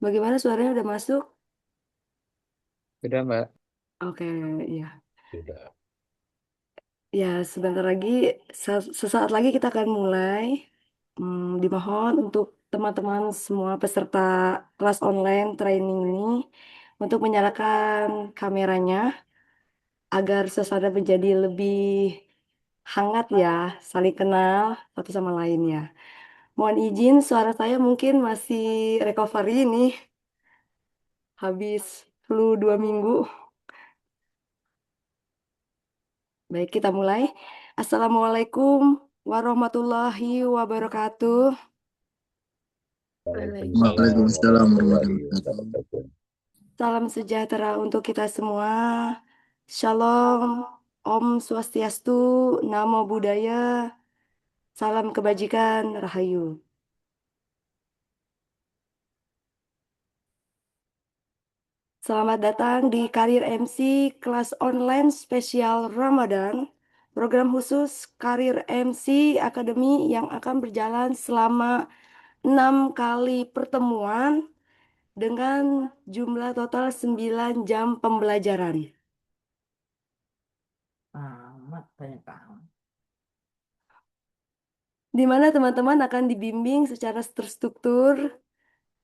Bagaimana suaranya udah masuk? Sudah, Mbak. Oke, ya. Sudah. Ya, sebentar lagi, sesaat lagi kita akan mulai. Dimohon untuk teman-teman semua peserta kelas online training ini untuk menyalakan kameranya agar suasana menjadi lebih hangat ya, saling kenal satu sama lainnya. Mohon izin, suara saya mungkin masih recovery ini, habis flu 2 minggu. Baik, kita mulai. Assalamualaikum warahmatullahi wabarakatuh. Waalaikumsalam Waalaikumsalam warahmatullahi warahmatullahi wabarakatuh. wabarakatuh. Salam sejahtera untuk kita semua. Shalom, Om Swastiastu, Namo Buddhaya, salam kebajikan, Rahayu. Selamat datang di Karir MC kelas online spesial Ramadan, program khusus Karir MC Academy yang akan berjalan selama 6 kali pertemuan dengan jumlah total 9 jam pembelajaran. Amat banyak kamu. Di mana teman-teman akan dibimbing secara terstruktur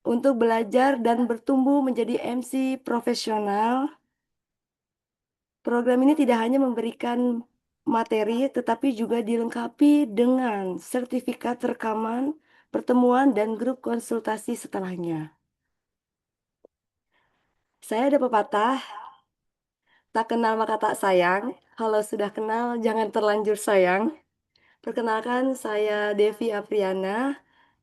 untuk belajar dan bertumbuh menjadi MC profesional. Program ini tidak hanya memberikan materi, tetapi juga dilengkapi dengan sertifikat rekaman, pertemuan, dan grup konsultasi setelahnya. Saya ada pepatah, tak kenal maka tak sayang. Kalau sudah kenal, jangan terlanjur sayang. Perkenalkan, saya Devi Apriana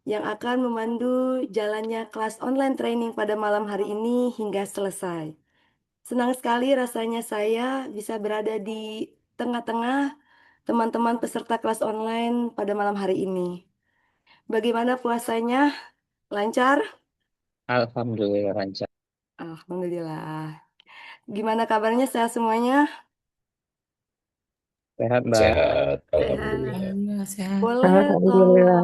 yang akan memandu jalannya kelas online training pada malam hari ini hingga selesai. Senang sekali rasanya saya bisa berada di tengah-tengah teman-teman peserta kelas online pada malam hari ini. Bagaimana puasanya? Lancar? Alhamdulillah lancar. Alhamdulillah. Gimana kabarnya? Sehat semuanya? Sehat, Mbak. Sehat, Sehat. alhamdulillah. Alhamdulillah sehat. Boleh tolong. Alhamdulillah.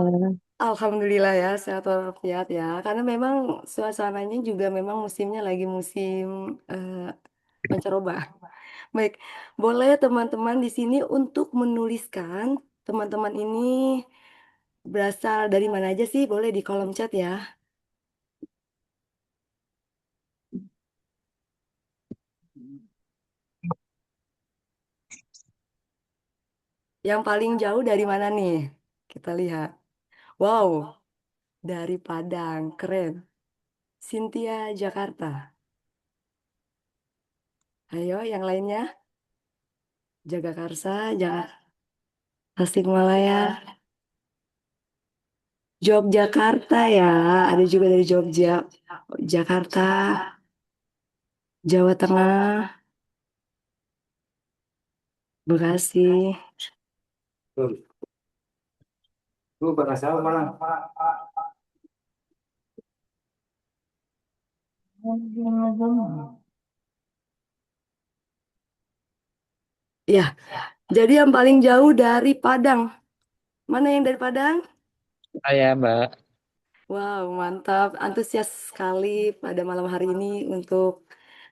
Alhamdulillah ya, sehat walafiat ya. Karena memang suasananya juga memang musimnya lagi musim eh, pancaroba. Baik, boleh teman-teman di sini untuk menuliskan teman-teman ini berasal dari mana aja sih? Boleh di kolom chat ya. Yang paling jauh dari mana nih? Kita lihat. Wow, dari Padang, keren. Cynthia, Jakarta. Ayo, yang lainnya. Jagakarsa, Tasikmalaya, Yogyakarta ya. Ada juga dari Jogja, Jakarta, Jawa Tengah, Bekasi. Lu bahasa apa, Bang? Ya, jadi yang paling jauh dari Padang. Mana yang dari Padang? Saya, Mbak. Wow, mantap. Antusias sekali pada malam hari ini untuk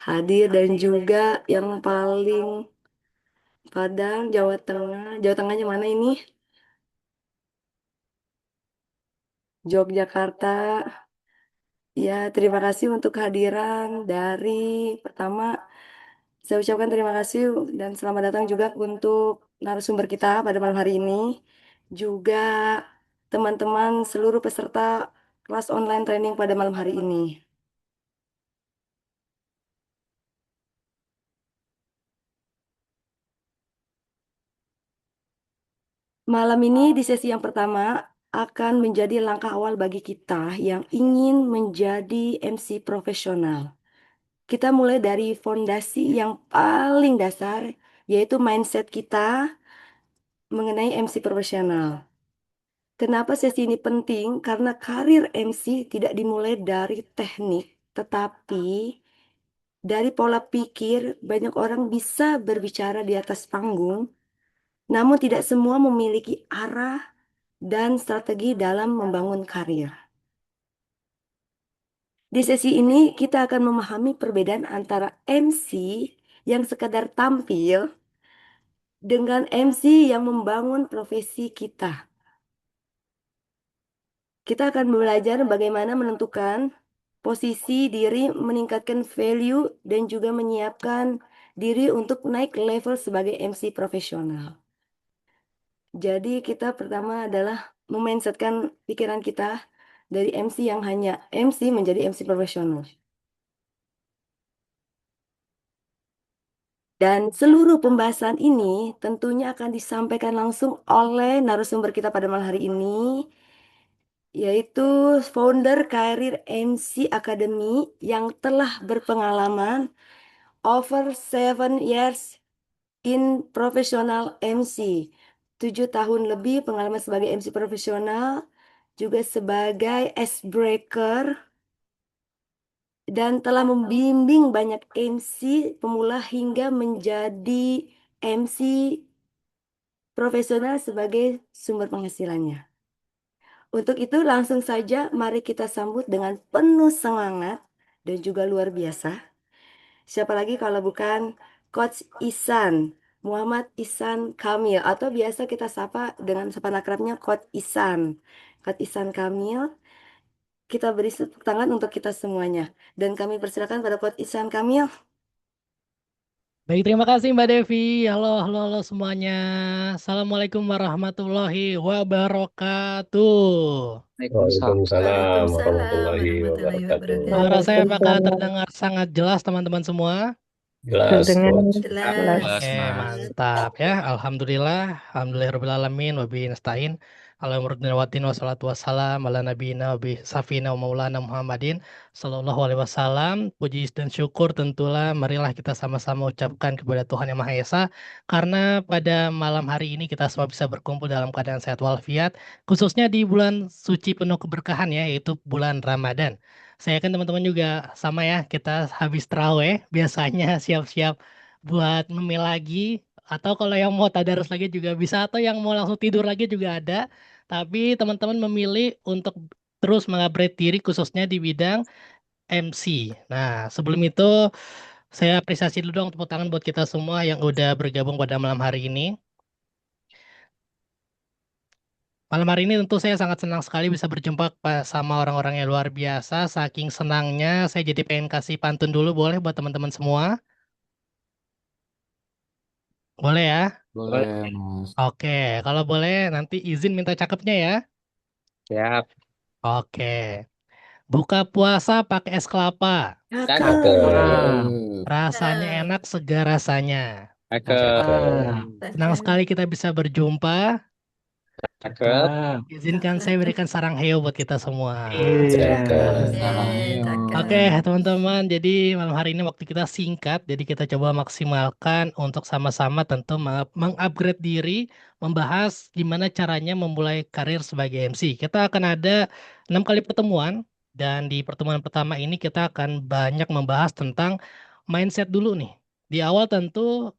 hadir dan juga yang paling Padang, Jawa Tengah. Jawa Tengahnya mana ini? Yogyakarta. Ya, terima kasih untuk kehadiran dari pertama. Saya ucapkan terima kasih dan selamat datang juga untuk narasumber kita pada malam hari ini. Juga teman-teman seluruh peserta kelas online training pada malam hari ini. Malam ini di sesi yang pertama akan menjadi langkah awal bagi kita yang ingin menjadi MC profesional. Kita mulai dari fondasi yang paling dasar, yaitu mindset kita mengenai MC profesional. Kenapa sesi ini penting? Karena karir MC tidak dimulai dari teknik, tetapi dari pola pikir. Banyak orang bisa berbicara di atas panggung, namun tidak semua memiliki arah dan strategi dalam membangun karir. Di sesi ini kita akan memahami perbedaan antara MC yang sekadar tampil dengan MC yang membangun profesi kita. Kita akan belajar bagaimana menentukan posisi diri, meningkatkan value, dan juga menyiapkan diri untuk naik level sebagai MC profesional. Jadi kita pertama adalah memindsetkan pikiran kita dari MC yang hanya MC menjadi MC profesional. Dan seluruh pembahasan ini tentunya akan disampaikan langsung oleh narasumber kita pada malam hari ini, yaitu founder Karir MC Academy yang telah berpengalaman over 7 years in professional MC. 7 tahun lebih pengalaman sebagai MC profesional, juga sebagai icebreaker, dan telah membimbing banyak MC pemula hingga menjadi MC profesional sebagai sumber penghasilannya. Untuk itu langsung saja mari kita sambut dengan penuh semangat dan juga luar biasa. Siapa lagi kalau bukan Coach Isan, Muhammad Isan Kamil, atau biasa kita sapa dengan sapaan akrabnya Coach Isan. Coach Isan Kamil, kita beri tepuk tangan untuk kita semuanya. Dan kami persilakan pada Coach Isan Kamil. Baik, terima kasih Mbak Devi. Halo, halo, halo semuanya. Assalamualaikum warahmatullahi wabarakatuh. Waalaikumsalam. Waalaikumsalam Waalaikumsalam warahmatullahi warahmatullahi wabarakatuh. Suara saya apakah Waalaikumsalam. terdengar sangat jelas teman-teman semua? Jelas, Terdengar Coach. jelas. jelas. Oke, mantap ya. Alhamdulillah. Alhamdulillahirrahmanirrahim. Wabihi nasta'in. Alhamdulillahirrahmanirrahim. Wassalatu wassalam ala nabiyina wa safina wa maulana Muhammadin Sallallahu alaihi wasallam. Puji dan syukur tentulah marilah kita sama-sama ucapkan kepada Tuhan Yang Maha Esa. Karena pada malam hari ini kita semua bisa berkumpul dalam keadaan sehat walafiat. Khususnya di bulan suci penuh keberkahan ya, yaitu bulan Ramadan. Saya yakin teman-teman juga sama ya, kita habis terawih biasanya siap-siap buat ngemil lagi, atau kalau yang mau tadarus lagi juga bisa, atau yang mau langsung tidur lagi juga ada. Tapi teman-teman memilih untuk terus mengupgrade diri khususnya di bidang MC. Nah, sebelum itu saya apresiasi dulu dong tepuk tangan buat kita semua yang udah bergabung pada malam hari ini. Malam hari ini tentu saya sangat senang sekali bisa berjumpa sama orang-orang yang luar biasa. Saking senangnya saya jadi pengen kasih pantun dulu, boleh buat teman-teman semua? Boleh ya? Boleh. Mas. Oke, kalau boleh nanti izin minta cakepnya ya. Siap. Oke. Buka puasa pakai es kelapa. Cakep. Cakep. Rasanya enak, segar rasanya. Cakep. Senang sekali kita bisa berjumpa. Cakep. Izinkan saya berikan sarang heo buat kita semua. Cakep. Oke, teman-teman. Jadi malam hari ini waktu kita singkat, jadi kita coba maksimalkan untuk sama-sama tentu mengupgrade diri, membahas gimana caranya memulai karir sebagai MC. Kita akan ada 6 kali pertemuan, dan di pertemuan pertama ini kita akan banyak membahas tentang mindset dulu nih. Di awal tentu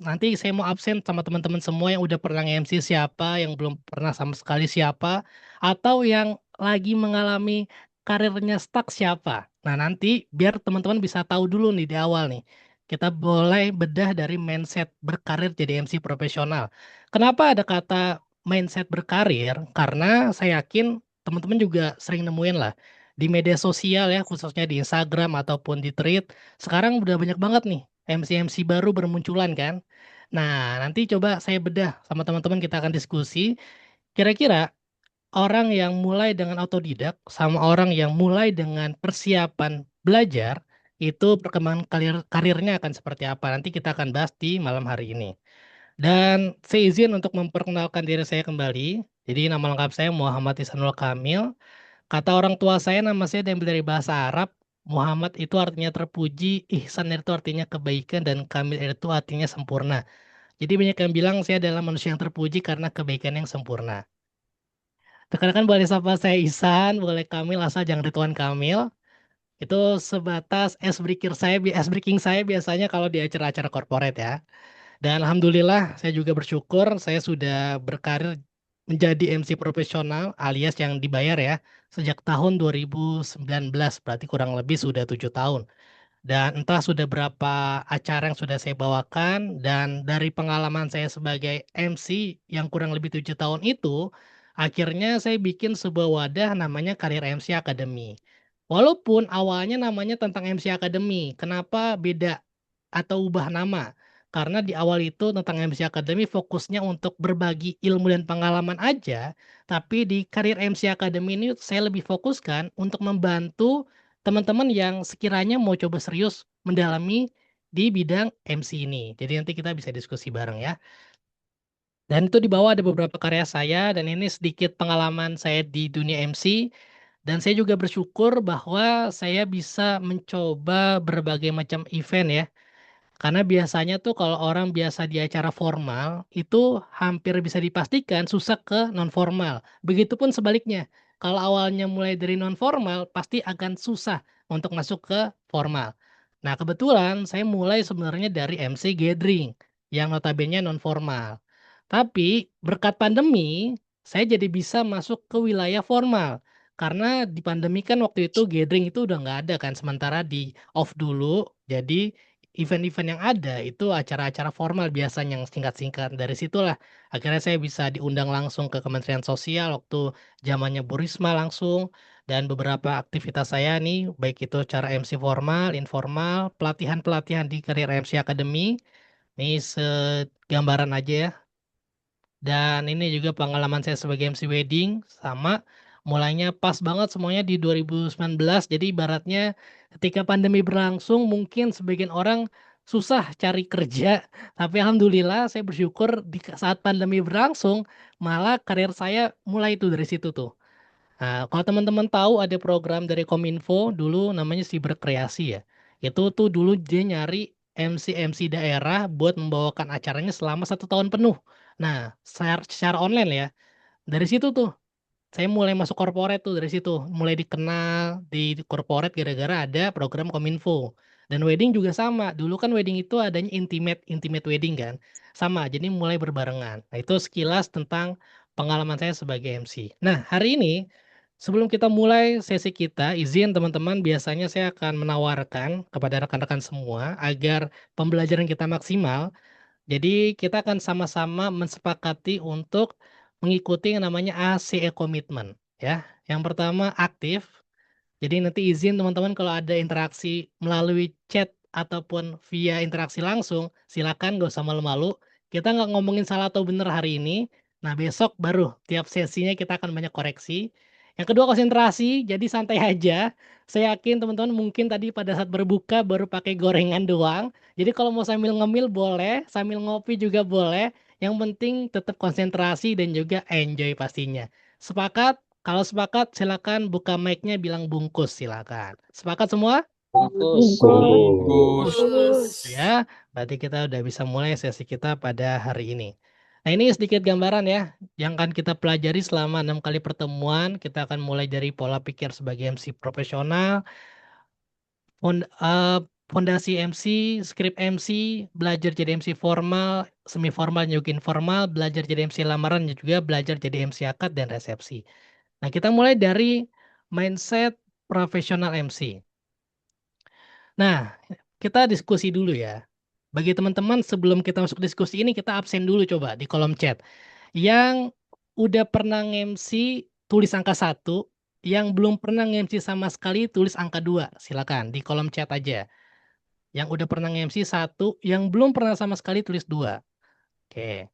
nanti saya mau absen sama teman-teman semua yang udah pernah MC siapa, yang belum pernah sama sekali siapa, atau yang lagi mengalami karirnya stuck siapa. Nah, nanti biar teman-teman bisa tahu dulu nih di awal nih. Kita boleh bedah dari mindset berkarir jadi MC profesional. Kenapa ada kata mindset berkarir? Karena saya yakin teman-teman juga sering nemuin lah di media sosial ya, khususnya di Instagram ataupun di Thread. Sekarang udah banyak banget nih MC-MC baru bermunculan kan. Nah, nanti coba saya bedah sama teman-teman, kita akan diskusi. Kira-kira orang yang mulai dengan autodidak sama orang yang mulai dengan persiapan belajar itu perkembangan karirnya akan seperti apa. Nanti kita akan bahas di malam hari ini. Dan saya izin untuk memperkenalkan diri saya kembali. Jadi nama lengkap saya Muhammad Ihsanul Kamil. Kata orang tua saya nama saya diambil dari bahasa Arab. Muhammad itu artinya terpuji, Ihsan itu artinya kebaikan, dan Kamil itu artinya sempurna. Jadi banyak yang bilang saya adalah manusia yang terpuji karena kebaikan yang sempurna. Rekan-rekan boleh sapa saya Ihsan, boleh Kamil, asal jangan Ridwan Kamil. Itu sebatas ice breaking saya biasanya kalau di acara-acara corporate ya. Dan alhamdulillah saya juga bersyukur saya sudah berkarir menjadi MC profesional alias yang dibayar ya sejak tahun 2019, berarti kurang lebih sudah 7 tahun. Dan entah sudah berapa acara yang sudah saya bawakan, dan dari pengalaman saya sebagai MC yang kurang lebih 7 tahun itu, akhirnya saya bikin sebuah wadah namanya Karir MC Academy. Walaupun awalnya namanya tentang MC Academy, kenapa beda atau ubah nama? Karena di awal itu tentang MC Academy fokusnya untuk berbagi ilmu dan pengalaman aja, tapi di Karir MC Academy ini saya lebih fokuskan untuk membantu teman-teman yang sekiranya mau coba serius mendalami di bidang MC ini. Jadi nanti kita bisa diskusi bareng ya. Dan itu di bawah ada beberapa karya saya dan ini sedikit pengalaman saya di dunia MC. Dan saya juga bersyukur bahwa saya bisa mencoba berbagai macam event ya. Karena biasanya tuh kalau orang biasa di acara formal, itu hampir bisa dipastikan susah ke non formal. Begitupun sebaliknya. Kalau awalnya mulai dari non formal, pasti akan susah untuk masuk ke formal. Nah, kebetulan saya mulai sebenarnya dari MC gathering yang notabene non formal. Tapi berkat pandemi, saya jadi bisa masuk ke wilayah formal. Karena di pandemi kan waktu itu gathering itu udah nggak ada kan, sementara di off dulu. Jadi event-event yang ada itu acara-acara formal biasanya yang singkat-singkat. Dari situlah akhirnya saya bisa diundang langsung ke Kementerian Sosial waktu zamannya Bu Risma langsung, dan beberapa aktivitas saya nih baik itu cara MC formal, informal, pelatihan-pelatihan di Career MC Academy. Ini segambaran aja ya. Dan ini juga pengalaman saya sebagai MC wedding, sama mulainya pas banget semuanya di 2019. Jadi ibaratnya ketika pandemi berlangsung mungkin sebagian orang susah cari kerja, tapi alhamdulillah saya bersyukur di saat pandemi berlangsung malah karir saya mulai itu dari situ tuh. Nah, kalau teman-teman tahu ada program dari Kominfo dulu namanya Siberkreasi ya. Itu tuh dulu dia nyari MC-MC daerah buat membawakan acaranya selama 1 tahun penuh. Nah, secara online ya. Dari situ tuh saya mulai masuk corporate tuh dari situ. Mulai dikenal di corporate gara-gara ada program Kominfo. Dan wedding juga sama. Dulu kan wedding itu adanya intimate intimate wedding kan. Sama, jadi mulai berbarengan. Nah, itu sekilas tentang pengalaman saya sebagai MC. Nah, hari ini sebelum kita mulai sesi kita, izin teman-teman, biasanya saya akan menawarkan kepada rekan-rekan semua agar pembelajaran kita maksimal. Jadi kita akan sama-sama mensepakati untuk mengikuti yang namanya ACE Commitment ya. Yang pertama aktif. Jadi nanti izin teman-teman kalau ada interaksi melalui chat ataupun via interaksi langsung, silakan gak usah malu-malu. Kita nggak ngomongin salah atau benar hari ini. Nah, besok baru tiap sesinya kita akan banyak koreksi. Yang kedua konsentrasi, jadi santai aja. Saya yakin teman-teman mungkin tadi pada saat berbuka baru pakai gorengan doang. Jadi kalau mau sambil ngemil boleh, sambil ngopi juga boleh. Yang penting tetap konsentrasi dan juga enjoy pastinya. Sepakat? Kalau sepakat, silakan buka mic-nya bilang bungkus, silakan. Sepakat semua? Bungkus. Bungkus. Ya, berarti kita udah bisa mulai sesi kita pada hari ini. Nah, ini sedikit gambaran ya, yang akan kita pelajari selama 6 kali pertemuan. Kita akan mulai dari pola pikir sebagai MC profesional, fondasi MC, skrip MC, belajar jadi MC formal, semi formal, juga informal, belajar jadi MC lamaran, dan juga belajar jadi MC akad dan resepsi. Nah, kita mulai dari mindset profesional MC. Nah, kita diskusi dulu ya. Bagi teman-teman sebelum kita masuk diskusi ini kita absen dulu coba di kolom chat. Yang udah pernah nge-MC tulis angka 1, yang belum pernah nge-MC sama sekali tulis angka 2. Silakan di kolom chat aja. Yang udah pernah nge-MC 1, yang belum pernah sama sekali tulis 2. Oke.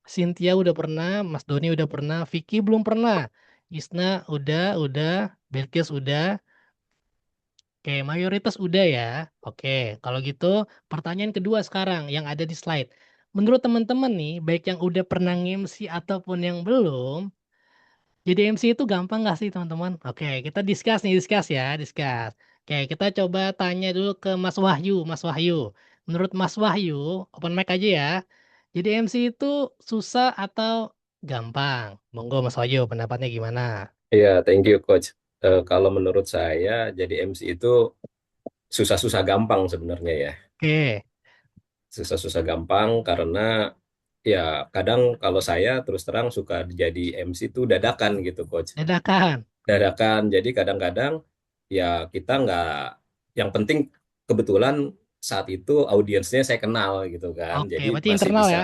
Cynthia udah pernah, Mas Doni udah pernah, Vicky belum pernah. Isna udah, Belkis udah. Oke, mayoritas udah ya. Oke, kalau gitu pertanyaan kedua sekarang yang ada di slide. Menurut teman-teman nih, baik yang udah pernah MC ataupun yang belum, jadi MC itu gampang nggak sih teman-teman? Oke, kita discuss ya, discuss. Oke, kita coba tanya dulu ke Mas Wahyu. Mas Wahyu, menurut Mas Wahyu, open mic aja ya. Jadi MC itu susah atau gampang? Monggo Mas Wahyu, pendapatnya gimana? Iya, thank you Coach. Kalau menurut saya jadi MC itu susah-susah gampang sebenarnya ya. Oke, Susah-susah gampang karena ya kadang kalau saya terus terang suka jadi MC itu dadakan gitu, Coach. Dadakan. Dadakan. Jadi kadang-kadang ya kita nggak, yang penting kebetulan saat itu audiensnya saya kenal gitu kan. Oke, Jadi berarti masih internal bisa ya.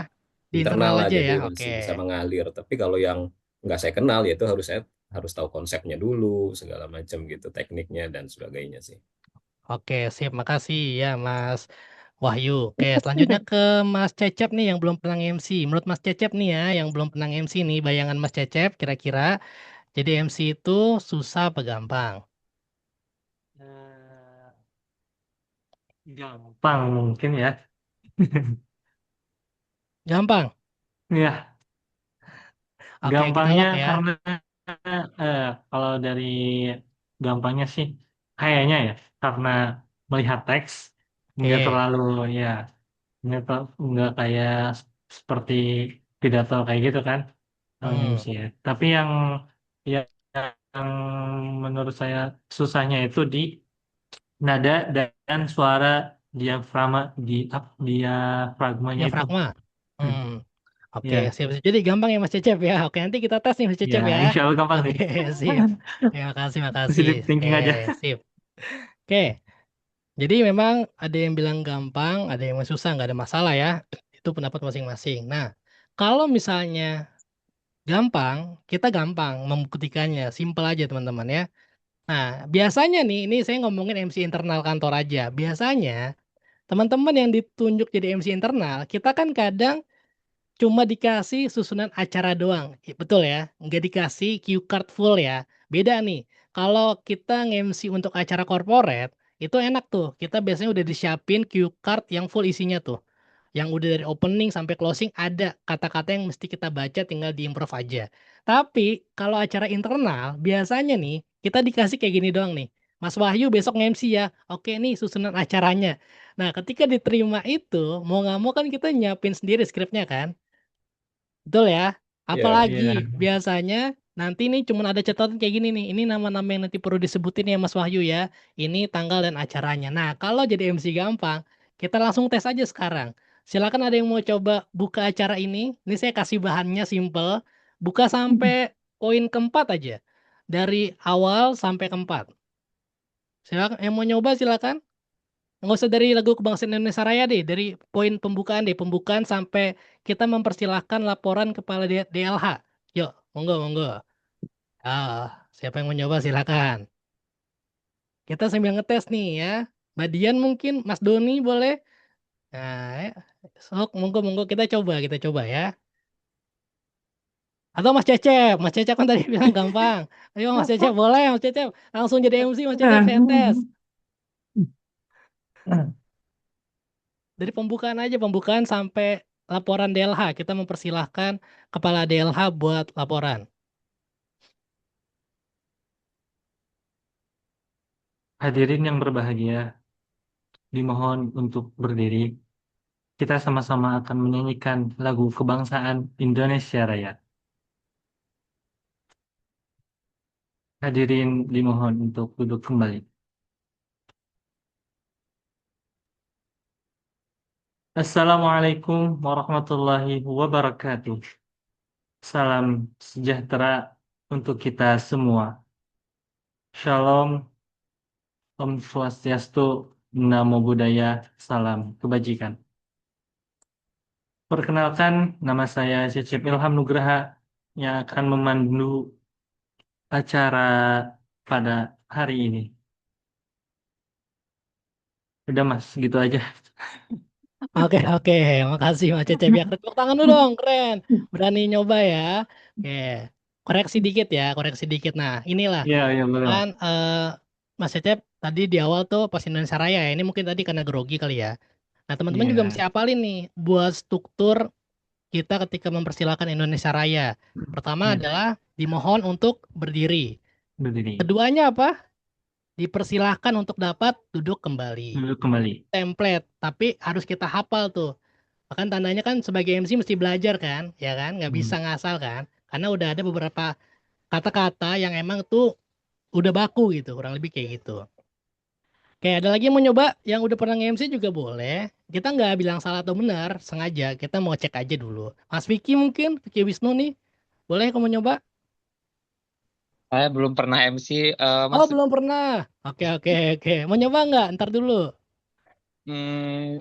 Di internal internal lah, aja jadi ya. Oke. masih bisa mengalir. Tapi kalau yang nggak saya kenal ya itu harus saya harus tahu konsepnya dulu, segala macam gitu, tekniknya dan sebagainya sih. Oke, sip. Makasih ya, Mas Wahyu. Oke, selanjutnya ke Mas Cecep nih yang belum pernah MC. Menurut Mas Cecep nih ya, yang belum pernah MC nih, bayangan Mas Cecep kira-kira jadi MC itu susah apa gampang? Eh, gampang mungkin ya. Gampang. Ya, Oke, kita gampangnya lock ya. karena kalau dari gampangnya sih kayaknya ya karena melihat teks nggak Oke. terlalu ya nggak kayak seperti pidato kayak gitu kan kalau Hmm. MC ya. Tapi yang menurut saya susahnya itu di nada dan suara diafragma diafragmanya itu. Diafragma. Hmm. Hmm. Oke, Ya, siap. Jadi gampang ya Mas Cecep ya. Oke, nanti kita tes nih Mas ya, Cecep ya. insya Allah gampang Oke, nih. sip. Ya, makasih, makasih. Positive Oke, thinking aja. sip. Oke, jadi memang ada yang bilang gampang, ada yang susah, nggak ada masalah ya. Itu pendapat masing-masing. Nah, kalau misalnya gampang, kita gampang membuktikannya. Simple aja teman-teman ya. Nah, biasanya nih, ini saya ngomongin MC internal kantor aja. Biasanya teman-teman yang ditunjuk jadi MC internal, kita kan kadang cuma dikasih susunan acara doang, betul ya? Nggak dikasih cue card full ya. Beda nih, kalau kita nge-MC untuk acara corporate, itu enak tuh. Kita biasanya udah disiapin cue card yang full isinya tuh. Yang udah dari opening sampai closing ada kata-kata yang mesti kita baca tinggal diimprov aja. Tapi kalau acara internal, biasanya nih kita dikasih kayak gini doang nih. Mas Wahyu besok nge-MC ya. Oke nih susunan acaranya. Nah, ketika diterima itu, mau nggak mau kan kita nyiapin sendiri skripnya kan. Betul ya. Ya, Iya. Apalagi biasanya nanti nih cuma ada catatan kayak gini nih. Ini nama-nama yang nanti perlu disebutin ya Mas Wahyu ya. Ini tanggal dan acaranya. Nah, kalau jadi MC gampang, kita langsung tes aja sekarang. Silakan ada yang mau coba buka acara ini. Ini saya kasih bahannya simple. Buka sampai poin keempat aja. Dari awal sampai keempat. Silakan yang mau nyoba silakan. Nggak usah dari lagu Kebangsaan Indonesia Raya deh, dari poin pembukaan deh, pembukaan sampai kita mempersilahkan laporan kepala DLH. Yuk, monggo, monggo. Siapa yang mau nyoba silakan. Kita sambil ngetes nih ya. Mbak Dian mungkin, Mas Doni boleh. Nah, ya. Sok, monggo, monggo kita coba ya. Atau Mas Cecep kan tadi bilang gampang. Ayo Mas Cecep boleh, Mas Cecep. Langsung jadi MC Mas Cecep, saya tes. Dari pembukaan aja, pembukaan sampai laporan DLH. Kita mempersilahkan kepala DLH buat laporan. Hadirin yang berbahagia, dimohon untuk berdiri. Kita sama-sama akan menyanyikan lagu kebangsaan Indonesia Raya. Hadirin dimohon untuk duduk kembali. Assalamualaikum warahmatullahi wabarakatuh. Salam sejahtera untuk kita semua. Shalom, Om Swastiastu, Namo Buddhaya, Salam Kebajikan. Perkenalkan, nama saya Cecep Ilham Nugraha yang akan memandu acara pada hari ini. Udah Mas, gitu aja. Oke, oke. Makasih Mas Cecep. Ya, tepuk tangan dulu dong. Keren. Berani nyoba ya. Oke. Koreksi dikit ya, koreksi dikit. Nah, inilah. Iya, iya boleh Mas. Kan Mas Cecep tadi di awal tuh pas Indonesia Raya ya. Ini mungkin tadi karena grogi kali ya. Nah, teman-teman juga mesti Iya, hafalin nih buat struktur kita ketika mempersilahkan Indonesia Raya. Pertama iya, adalah dimohon untuk berdiri. berdiri. Keduanya apa? Dipersilahkan untuk dapat duduk kembali. Duduk kembali. Template, tapi harus kita hafal tuh. Bahkan tandanya kan sebagai MC mesti belajar kan, ya kan? Nggak bisa Hmm. ngasal kan? Karena udah ada beberapa kata-kata yang emang tuh udah baku gitu, kurang lebih kayak gitu. Oke, ada lagi yang mau nyoba yang udah pernah nge-MC juga boleh. kita nggak bilang salah atau benar, sengaja kita mau cek aja dulu. Mas Vicky mungkin, Vicky Wisnu nih, boleh kamu nyoba? Saya belum pernah MC, Oh Mas. belum pernah. Oke oke oke. Mau nyoba nggak? Ntar dulu. Hmm,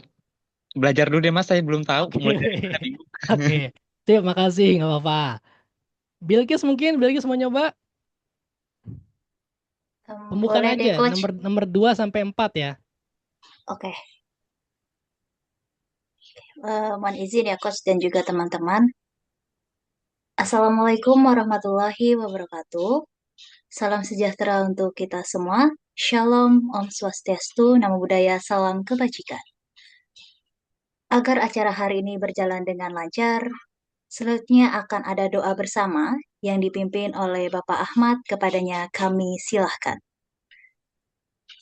belajar dulu deh Mas, saya belum tahu. Oke Mulai dari mana bingung. oke. Sip, makasih, nggak apa-apa. Bilkis mungkin, Bilkis mau nyoba? Pembukaan Boleh deh, aja, Coach. nomor 2 sampai 4 ya. Oke. Mohon izin ya, Coach dan juga teman-teman. Assalamualaikum warahmatullahi wabarakatuh. Salam sejahtera untuk kita semua. Shalom, Om Swastiastu, Namo Buddhaya, Salam Kebajikan. Agar acara hari ini berjalan dengan lancar, selanjutnya akan ada doa bersama yang dipimpin oleh Bapak Ahmad. Kepadanya kami silahkan.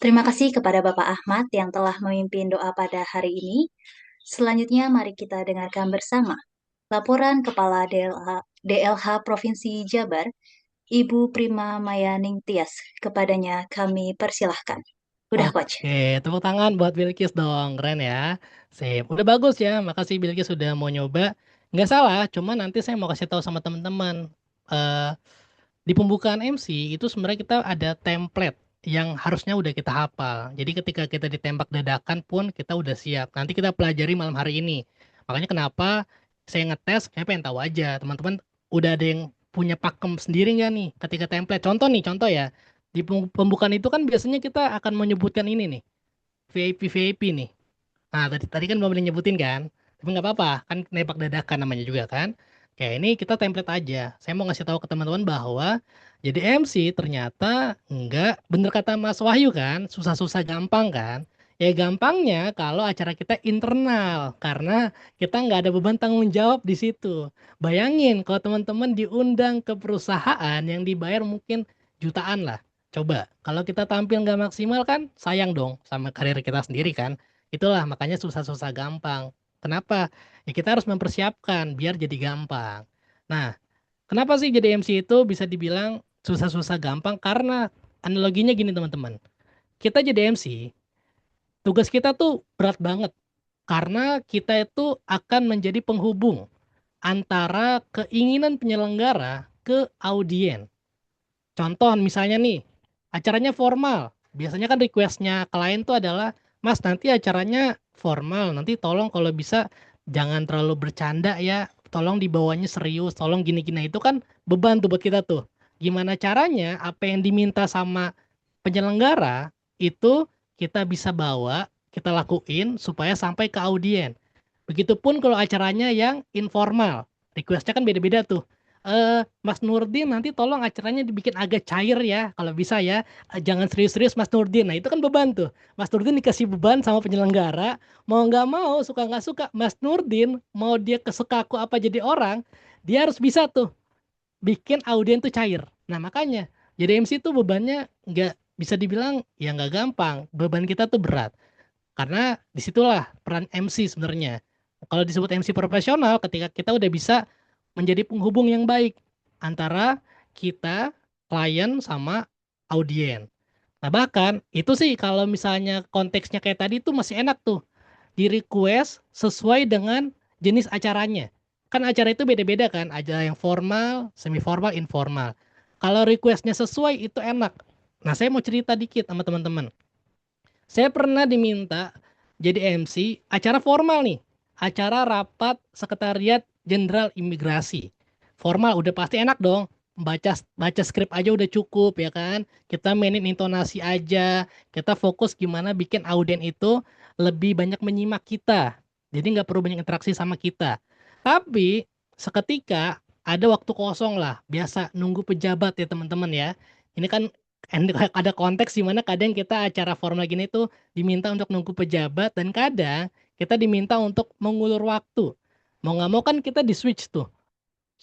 Terima kasih kepada Bapak Ahmad yang telah memimpin doa pada hari ini. Selanjutnya mari kita dengarkan bersama laporan Kepala DLH Provinsi Jabar, Ibu Prima Maya Ningtyas. Kepadanya kami persilahkan. Udah, Coach. Oke, tepuk tangan buat Bilkis dong, keren ya. Sip, udah bagus ya, makasih Bilkis sudah mau nyoba. Nggak salah, cuma nanti saya mau kasih tahu sama teman-teman. eh di pembukaan MC itu sebenarnya kita ada template yang harusnya udah kita hafal. Jadi ketika kita ditembak dadakan pun kita udah siap. Nanti kita pelajari malam hari ini. Makanya kenapa saya ngetes, saya pengen tahu aja teman-teman udah ada yang punya pakem sendiri nggak nih ketika template. Contoh nih, contoh ya. Di pembukaan itu kan biasanya kita akan menyebutkan ini nih, VIP nih. Nah, tadi tadi kan belum boleh nyebutin kan? Tapi nggak apa-apa, kan nembak dadakan namanya juga kan. Kayak ini kita template aja. Saya mau ngasih tahu ke teman-teman bahwa jadi MC ternyata nggak bener kata Mas Wahyu kan, susah-susah gampang kan. Ya gampangnya kalau acara kita internal, karena kita nggak ada beban tanggung jawab di situ. Bayangin kalau teman-teman diundang ke perusahaan yang dibayar mungkin jutaan lah. Coba, kalau kita tampil nggak maksimal kan sayang dong sama karir kita sendiri kan. Itulah makanya susah-susah gampang. Kenapa? Ya kita harus mempersiapkan biar jadi gampang. Nah, kenapa sih jadi MC itu bisa dibilang susah-susah gampang? Karena analoginya gini teman-teman. Kita jadi MC, tugas kita tuh berat banget. Karena kita itu akan menjadi penghubung antara keinginan penyelenggara ke audien. Contoh misalnya nih, acaranya formal. Biasanya kan requestnya klien tuh adalah, Mas nanti acaranya formal, nanti tolong kalau bisa jangan terlalu bercanda ya, tolong dibawanya serius, tolong gini-gini. Itu kan beban tuh buat kita tuh. Gimana caranya apa yang diminta sama penyelenggara itu kita bisa bawa, kita lakuin supaya sampai ke audien. Begitupun kalau acaranya yang informal, requestnya kan beda-beda tuh. Mas Nurdin nanti tolong acaranya dibikin agak cair ya, kalau bisa ya. Jangan serius-serius Mas Nurdin. Nah itu kan beban tuh. Mas Nurdin dikasih beban sama penyelenggara, mau nggak mau, suka nggak suka, Mas Nurdin mau dia kesekaku apa jadi orang, dia harus bisa tuh bikin audien tuh cair. Nah makanya jadi MC tuh bebannya nggak bisa dibilang ya nggak gampang. Beban kita tuh berat. Karena disitulah peran MC sebenarnya. Kalau disebut MC profesional, ketika kita udah bisa menjadi penghubung yang baik antara kita, klien, sama audien. Nah bahkan itu sih kalau misalnya konteksnya kayak tadi tuh masih enak tuh. Di request sesuai dengan jenis acaranya. Kan acara itu beda-beda kan, ada yang formal, semi formal, informal. Kalau requestnya sesuai itu enak. Nah saya mau cerita dikit sama teman-teman. Saya pernah diminta jadi MC acara formal nih. Acara rapat sekretariat jenderal imigrasi. Formal udah pasti enak dong. Baca baca skrip aja udah cukup ya kan. Kita mainin intonasi aja. Kita fokus gimana bikin audien itu lebih banyak menyimak kita. Jadi nggak perlu banyak interaksi sama kita. Tapi seketika ada waktu kosong lah. Biasa nunggu pejabat ya teman-teman ya. Ini kan ada konteks di mana kadang kita acara formal gini tuh diminta untuk nunggu pejabat dan kadang kita diminta untuk mengulur waktu. Mau nggak mau kan kita di switch tuh.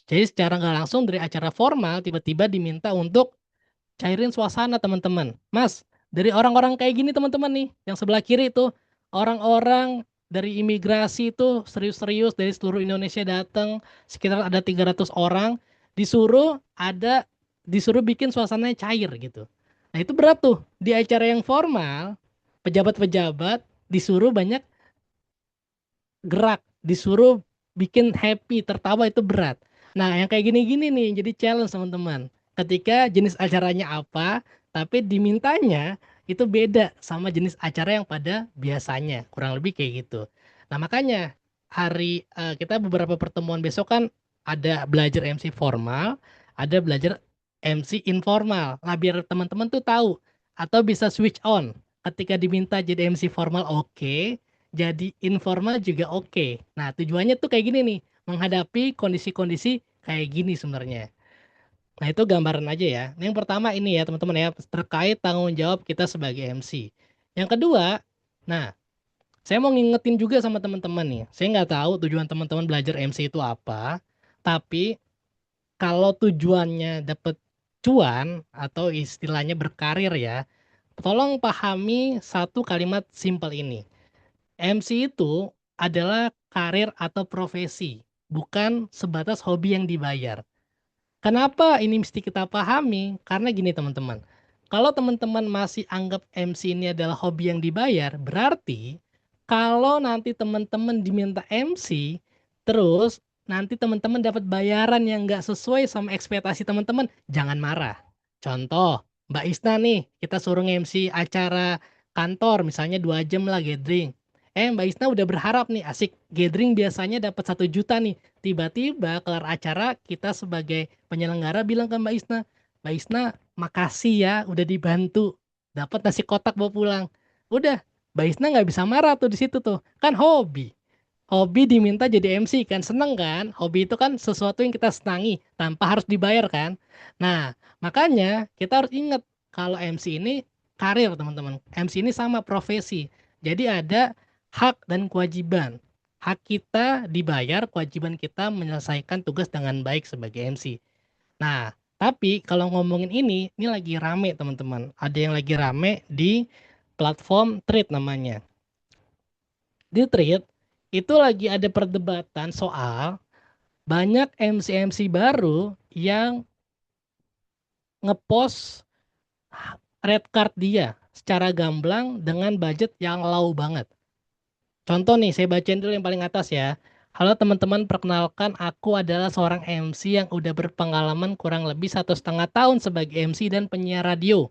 Jadi secara nggak langsung dari acara formal tiba-tiba diminta untuk cairin suasana teman-teman. Mas, dari orang-orang kayak gini teman-teman nih, yang sebelah kiri itu orang-orang dari imigrasi itu serius-serius dari seluruh Indonesia datang, sekitar ada 300 orang, disuruh bikin suasananya cair gitu. Nah, itu berat tuh. Di acara yang formal, pejabat-pejabat disuruh banyak gerak, disuruh bikin happy, tertawa itu berat. Nah, yang kayak gini-gini nih jadi challenge teman-teman. Ketika jenis acaranya apa, tapi dimintanya itu beda sama jenis acara yang pada biasanya, kurang lebih kayak gitu. Nah, makanya kita beberapa pertemuan besok kan ada belajar MC formal, ada belajar MC informal. Nah, biar teman-teman tuh tahu atau bisa switch on. Ketika diminta jadi MC formal oke, jadi informal juga oke. Nah, tujuannya tuh kayak gini nih, menghadapi kondisi-kondisi kayak gini sebenarnya. Nah, itu gambaran aja ya. Yang pertama ini ya, teman-teman ya, terkait tanggung jawab kita sebagai MC. Yang kedua, nah, saya mau ngingetin juga sama teman-teman nih. Saya nggak tahu tujuan teman-teman belajar MC itu apa, tapi kalau tujuannya dapat cuan atau istilahnya berkarir ya, tolong pahami satu kalimat simpel ini. MC itu adalah karir atau profesi, bukan sebatas hobi yang dibayar. Kenapa ini mesti kita pahami? Karena gini teman-teman, kalau teman-teman masih anggap MC ini adalah hobi yang dibayar, berarti kalau nanti teman-teman diminta MC, terus nanti teman-teman dapat bayaran yang nggak sesuai sama ekspektasi teman-teman, jangan marah. Contoh, Mbak Isna nih, kita suruh MC acara kantor, misalnya 2 jam lah gathering. Mbak Isna udah berharap nih, asik gathering biasanya dapat 1 juta nih. Tiba-tiba kelar acara kita sebagai penyelenggara bilang ke Mbak Isna makasih ya udah dibantu, dapat nasi kotak bawa pulang. Udah, Mbak Isna nggak bisa marah tuh di situ tuh, kan hobi. Hobi diminta jadi MC kan seneng kan? Hobi itu kan sesuatu yang kita senangi tanpa harus dibayar kan? Nah, makanya kita harus ingat kalau MC ini karir teman-teman. MC ini sama profesi. Jadi ada hak dan kewajiban. Hak kita dibayar, kewajiban kita menyelesaikan tugas dengan baik sebagai MC. Nah, tapi kalau ngomongin ini lagi rame teman-teman. Ada yang lagi rame di platform Thread namanya. Di Thread itu lagi ada perdebatan soal banyak MC-MC baru yang ngepost red card dia secara gamblang dengan budget yang low banget. Contoh nih, saya bacain dulu yang paling atas ya. Halo teman-teman, perkenalkan aku adalah seorang MC yang udah berpengalaman kurang lebih 1,5 tahun sebagai MC dan penyiar radio.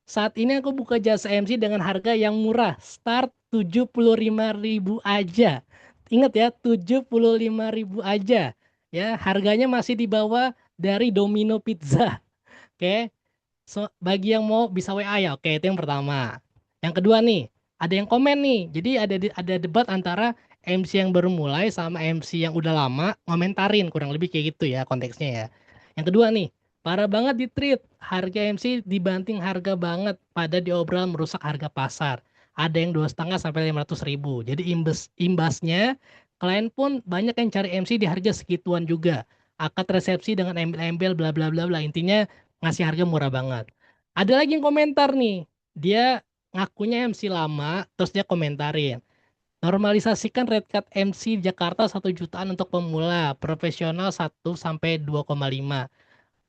Saat ini aku buka jasa MC dengan harga yang murah, start 75.000 aja. Ingat ya, 75.000 aja. Ya, harganya masih di bawah dari Domino Pizza. Oke. So, bagi yang mau bisa WA ya. Oke, itu yang pertama. Yang kedua nih, ada yang komen nih. Jadi ada debat antara MC yang baru mulai sama MC yang udah lama ngomentarin kurang lebih kayak gitu ya konteksnya ya. Yang kedua nih, parah banget di treat. Harga MC dibanting harga banget pada diobral merusak harga pasar. Ada yang 2,5 sampai 500 ribu. Jadi imbasnya klien pun banyak yang cari MC di harga segituan juga. Akad resepsi dengan embel-embel bla bla bla bla. Intinya ngasih harga murah banget. Ada lagi yang komentar nih. Dia ngakunya MC lama, terus dia komentarin. Normalisasikan red card MC di Jakarta 1 jutaan untuk pemula, profesional 1 sampai 2,5.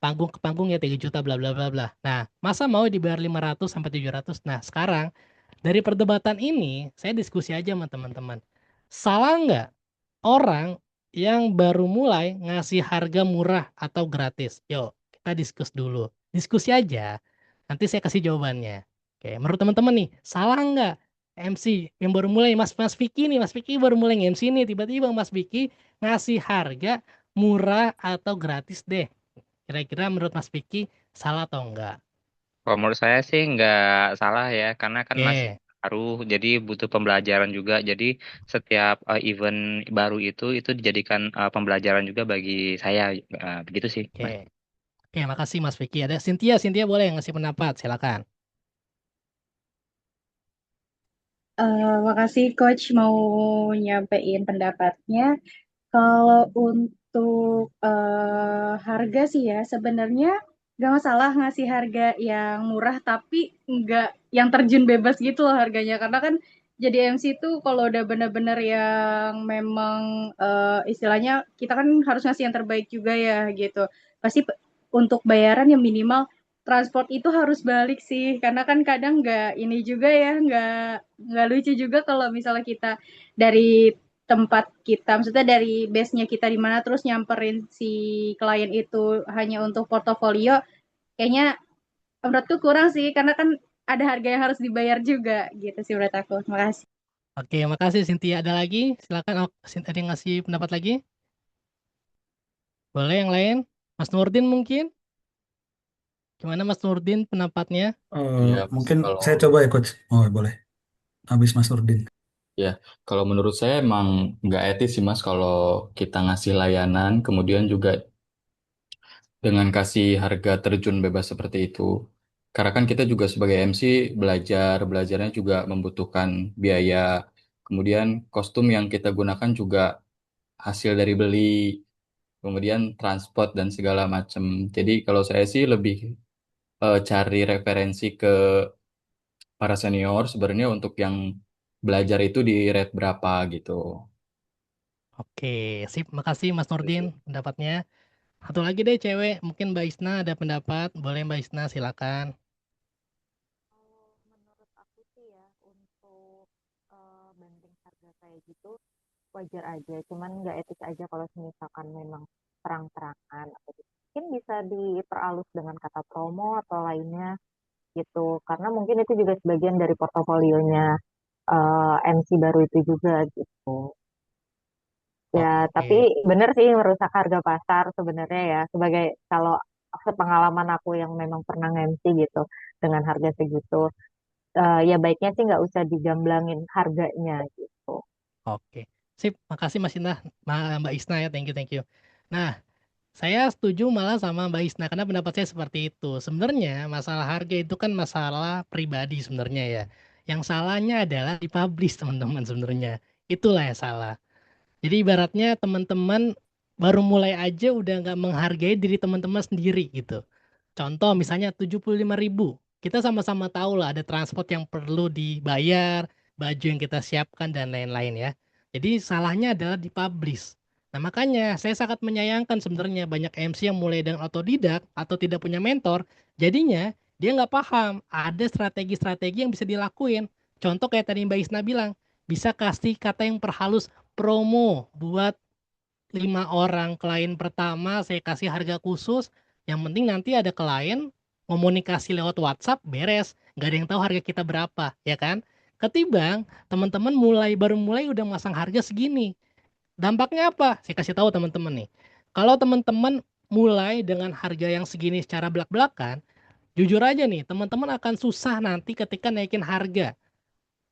Panggung ke panggung ya 3 juta bla bla bla bla. Nah, masa mau dibayar 500 sampai 700? Nah, sekarang dari perdebatan ini saya diskusi aja sama teman-teman. Salah nggak orang yang baru mulai ngasih harga murah atau gratis? Yuk, kita diskus dulu. Diskusi aja. Nanti saya kasih jawabannya. Oke, menurut teman-teman nih, salah nggak MC yang baru mulai Mas Vicky nih, Mas Vicky baru mulai MC nih, tiba-tiba Mas Vicky ngasih harga murah atau gratis deh. Kira-kira menurut Mas Vicky salah atau enggak? Kalau menurut saya sih nggak salah ya, karena kan masih Oke, baru, jadi butuh pembelajaran juga. Jadi setiap event baru itu dijadikan pembelajaran juga bagi saya, begitu sih, oke. Mas. Oke, makasih Mas Vicky. Ada Cynthia boleh ngasih pendapat, silakan. Makasih Coach mau nyampein pendapatnya. Kalau untuk harga sih ya, sebenarnya nggak masalah ngasih harga yang murah, tapi nggak yang terjun bebas gitu loh harganya. Karena kan jadi MC itu kalau udah bener-bener yang memang istilahnya kita kan harus ngasih yang terbaik juga ya gitu. Pasti untuk bayaran yang minimal transport itu harus balik sih, karena kan kadang nggak ini juga ya, nggak lucu juga kalau misalnya kita dari tempat kita, maksudnya dari base-nya kita di mana, terus nyamperin si klien itu hanya untuk portofolio, kayaknya menurutku kurang sih, karena kan ada harga yang harus dibayar juga gitu sih menurut aku. Makasih. Oke, makasih Cynthia. Ada lagi? Silakan. Oh, Cynthia ada yang ngasih pendapat lagi? Boleh yang lain? Mas Nurdin mungkin? Gimana Mas Nurdin pendapatnya? Iya, Mungkin kalau saya coba ya coach. Oh boleh. Habis Mas Nurdin. ya, kalau menurut saya emang nggak etis sih Mas kalau kita ngasih layanan, kemudian juga dengan kasih harga terjun bebas seperti itu. Karena kan kita juga sebagai MC belajarnya juga membutuhkan biaya. Kemudian kostum yang kita gunakan juga hasil dari beli, kemudian transport dan segala macam. Jadi kalau saya sih lebih cari referensi ke para senior sebenarnya untuk yang belajar itu di rate berapa gitu. Oke, sip. Makasih Mas Itu Nurdin sih. pendapatnya. Satu lagi deh cewek. Mungkin Mbak Isna ada pendapat. Boleh Mbak Isna silakan. Kalau menurut aku sih ya untuk banding harga kayak gitu wajar aja, cuman nggak etis aja kalau misalkan memang terang-terangan atau mungkin bisa diperalus dengan kata promo atau lainnya gitu, karena mungkin itu juga sebagian dari portofolionya MC baru itu juga gitu. Ya, tapi Oke. bener sih merusak harga pasar sebenarnya ya. Sebagai kalau sepengalaman aku yang memang pernah MC gitu dengan harga segitu, ya baiknya sih nggak usah digamblangin harganya gitu. Oke. Sip. Makasih Mas Isna. Mbak Isna ya. Thank you, thank you. Nah, saya setuju malah sama Mbak Isna karena pendapat saya seperti itu. Sebenarnya masalah harga itu kan masalah pribadi sebenarnya ya. Yang salahnya adalah dipublish teman-teman sebenarnya. Itulah yang salah. Jadi ibaratnya teman-teman baru mulai aja udah nggak menghargai diri teman-teman sendiri gitu. Contoh misalnya 75.000. Kita sama-sama tahu lah ada transport yang perlu dibayar, baju yang kita siapkan dan lain-lain ya. Jadi salahnya adalah dipublish. Nah makanya saya sangat menyayangkan sebenarnya banyak MC yang mulai dengan otodidak atau tidak punya mentor. Jadinya dia nggak paham ada strategi-strategi yang bisa dilakuin. Contoh kayak tadi Mbak Isna bilang, bisa kasih kata yang perhalus promo buat 5 orang klien pertama saya kasih harga khusus. Yang penting nanti ada klien komunikasi lewat WhatsApp beres, nggak ada yang tahu harga kita berapa, ya kan? Ketimbang teman-teman baru mulai udah masang harga segini. Dampaknya apa? Saya kasih tahu teman-teman nih. Kalau teman-teman mulai dengan harga yang segini secara belak-belakan, jujur aja nih, teman-teman akan susah nanti ketika naikin harga.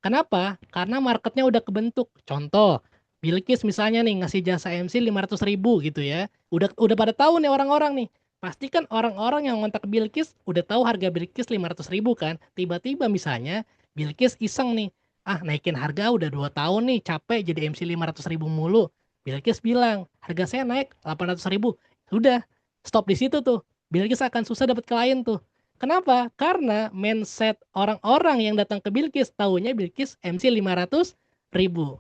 Kenapa? Karena marketnya udah kebentuk. Contoh, Bilkis misalnya nih ngasih jasa MC 500.000 gitu ya. Udah pada tahu nih orang-orang nih. Pasti kan orang-orang yang ngontak Bilkis udah tahu harga Bilkis 500.000 kan. Tiba-tiba misalnya Bilkis iseng nih. Ah naikin harga udah 2 tahun nih capek jadi MC 500.000 mulu. Bilkis bilang harga saya naik 800.000. Sudah stop di situ tuh. Bilkis akan susah dapat klien tuh. Kenapa? Karena mindset orang-orang yang datang ke Bilkis, taunya Bilkis MC 500.000.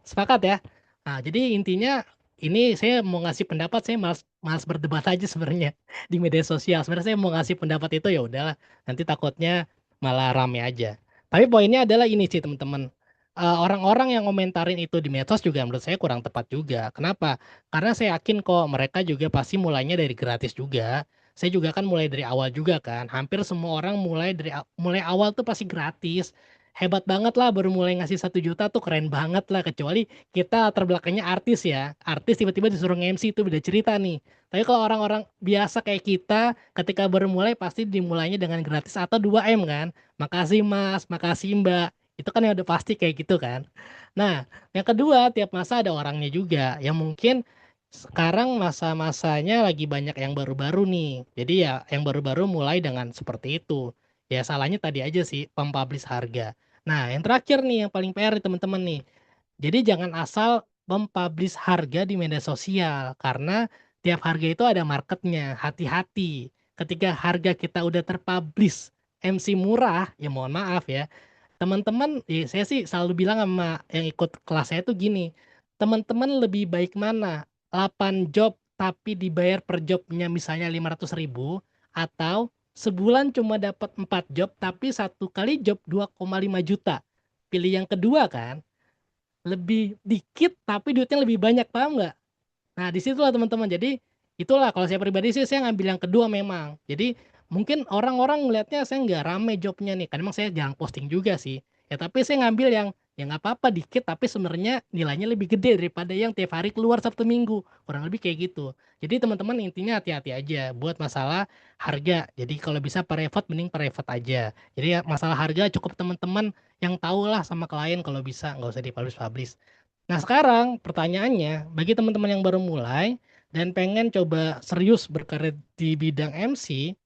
Sepakat ya? Nah, jadi intinya ini saya mau ngasih pendapat, saya malas berdebat aja sebenarnya di media sosial. Sebenarnya saya mau ngasih pendapat itu ya udahlah, nanti takutnya malah rame aja. Tapi poinnya adalah ini sih teman-teman. Orang-orang yang komentarin itu di medsos juga menurut saya kurang tepat juga. Kenapa? Karena saya yakin kok mereka juga pasti mulainya dari gratis juga. Saya juga kan mulai dari awal juga kan. Hampir semua orang mulai awal tuh pasti gratis. Hebat banget lah baru mulai ngasih 1 juta tuh keren banget lah. Kecuali kita latar belakangnya artis ya. Artis tiba-tiba disuruh MC itu beda cerita nih. Tapi kalau orang-orang biasa kayak kita ketika baru mulai pasti dimulainya dengan gratis atau 2M kan. Makasih Mas, makasih Mbak. Itu kan yang udah pasti kayak gitu kan. Nah, yang kedua tiap masa ada orangnya juga yang mungkin sekarang masa-masanya lagi banyak yang baru-baru nih. Jadi ya yang baru-baru mulai dengan seperti itu. Ya salahnya tadi aja sih pempublish harga. Nah, yang terakhir nih yang paling PR nih teman-teman nih. Jadi jangan asal mempublish harga di media sosial karena tiap harga itu ada marketnya. Hati-hati. Ketika harga kita udah terpublish MC murah, ya mohon maaf ya. Teman-teman, saya sih selalu bilang sama yang ikut kelas saya tuh gini, teman-teman lebih baik mana? 8 job tapi dibayar per jobnya misalnya 500.000 atau sebulan cuma dapat 4 job tapi satu kali job 2,5 juta. Pilih yang kedua kan? lebih dikit tapi duitnya lebih banyak, paham nggak? Nah, disitulah teman-teman. Jadi, itulah kalau saya pribadi sih saya ngambil yang kedua memang. Jadi, mungkin orang-orang ngelihatnya saya nggak rame jobnya nih, karena emang saya jarang posting juga sih. Ya, tapi saya ngambil yang ya nggak apa-apa dikit, tapi sebenarnya nilainya lebih gede daripada yang tiap hari keluar Sabtu Minggu. Kurang lebih kayak gitu. Jadi, teman-teman intinya hati-hati aja buat masalah harga. Jadi, kalau bisa private, mending private aja. Jadi, ya, masalah harga cukup teman-teman yang tahu lah sama klien kalau bisa, nggak usah dipublish-publish. Nah, sekarang pertanyaannya, bagi teman-teman yang baru mulai dan pengen coba serius berkarir di bidang MC,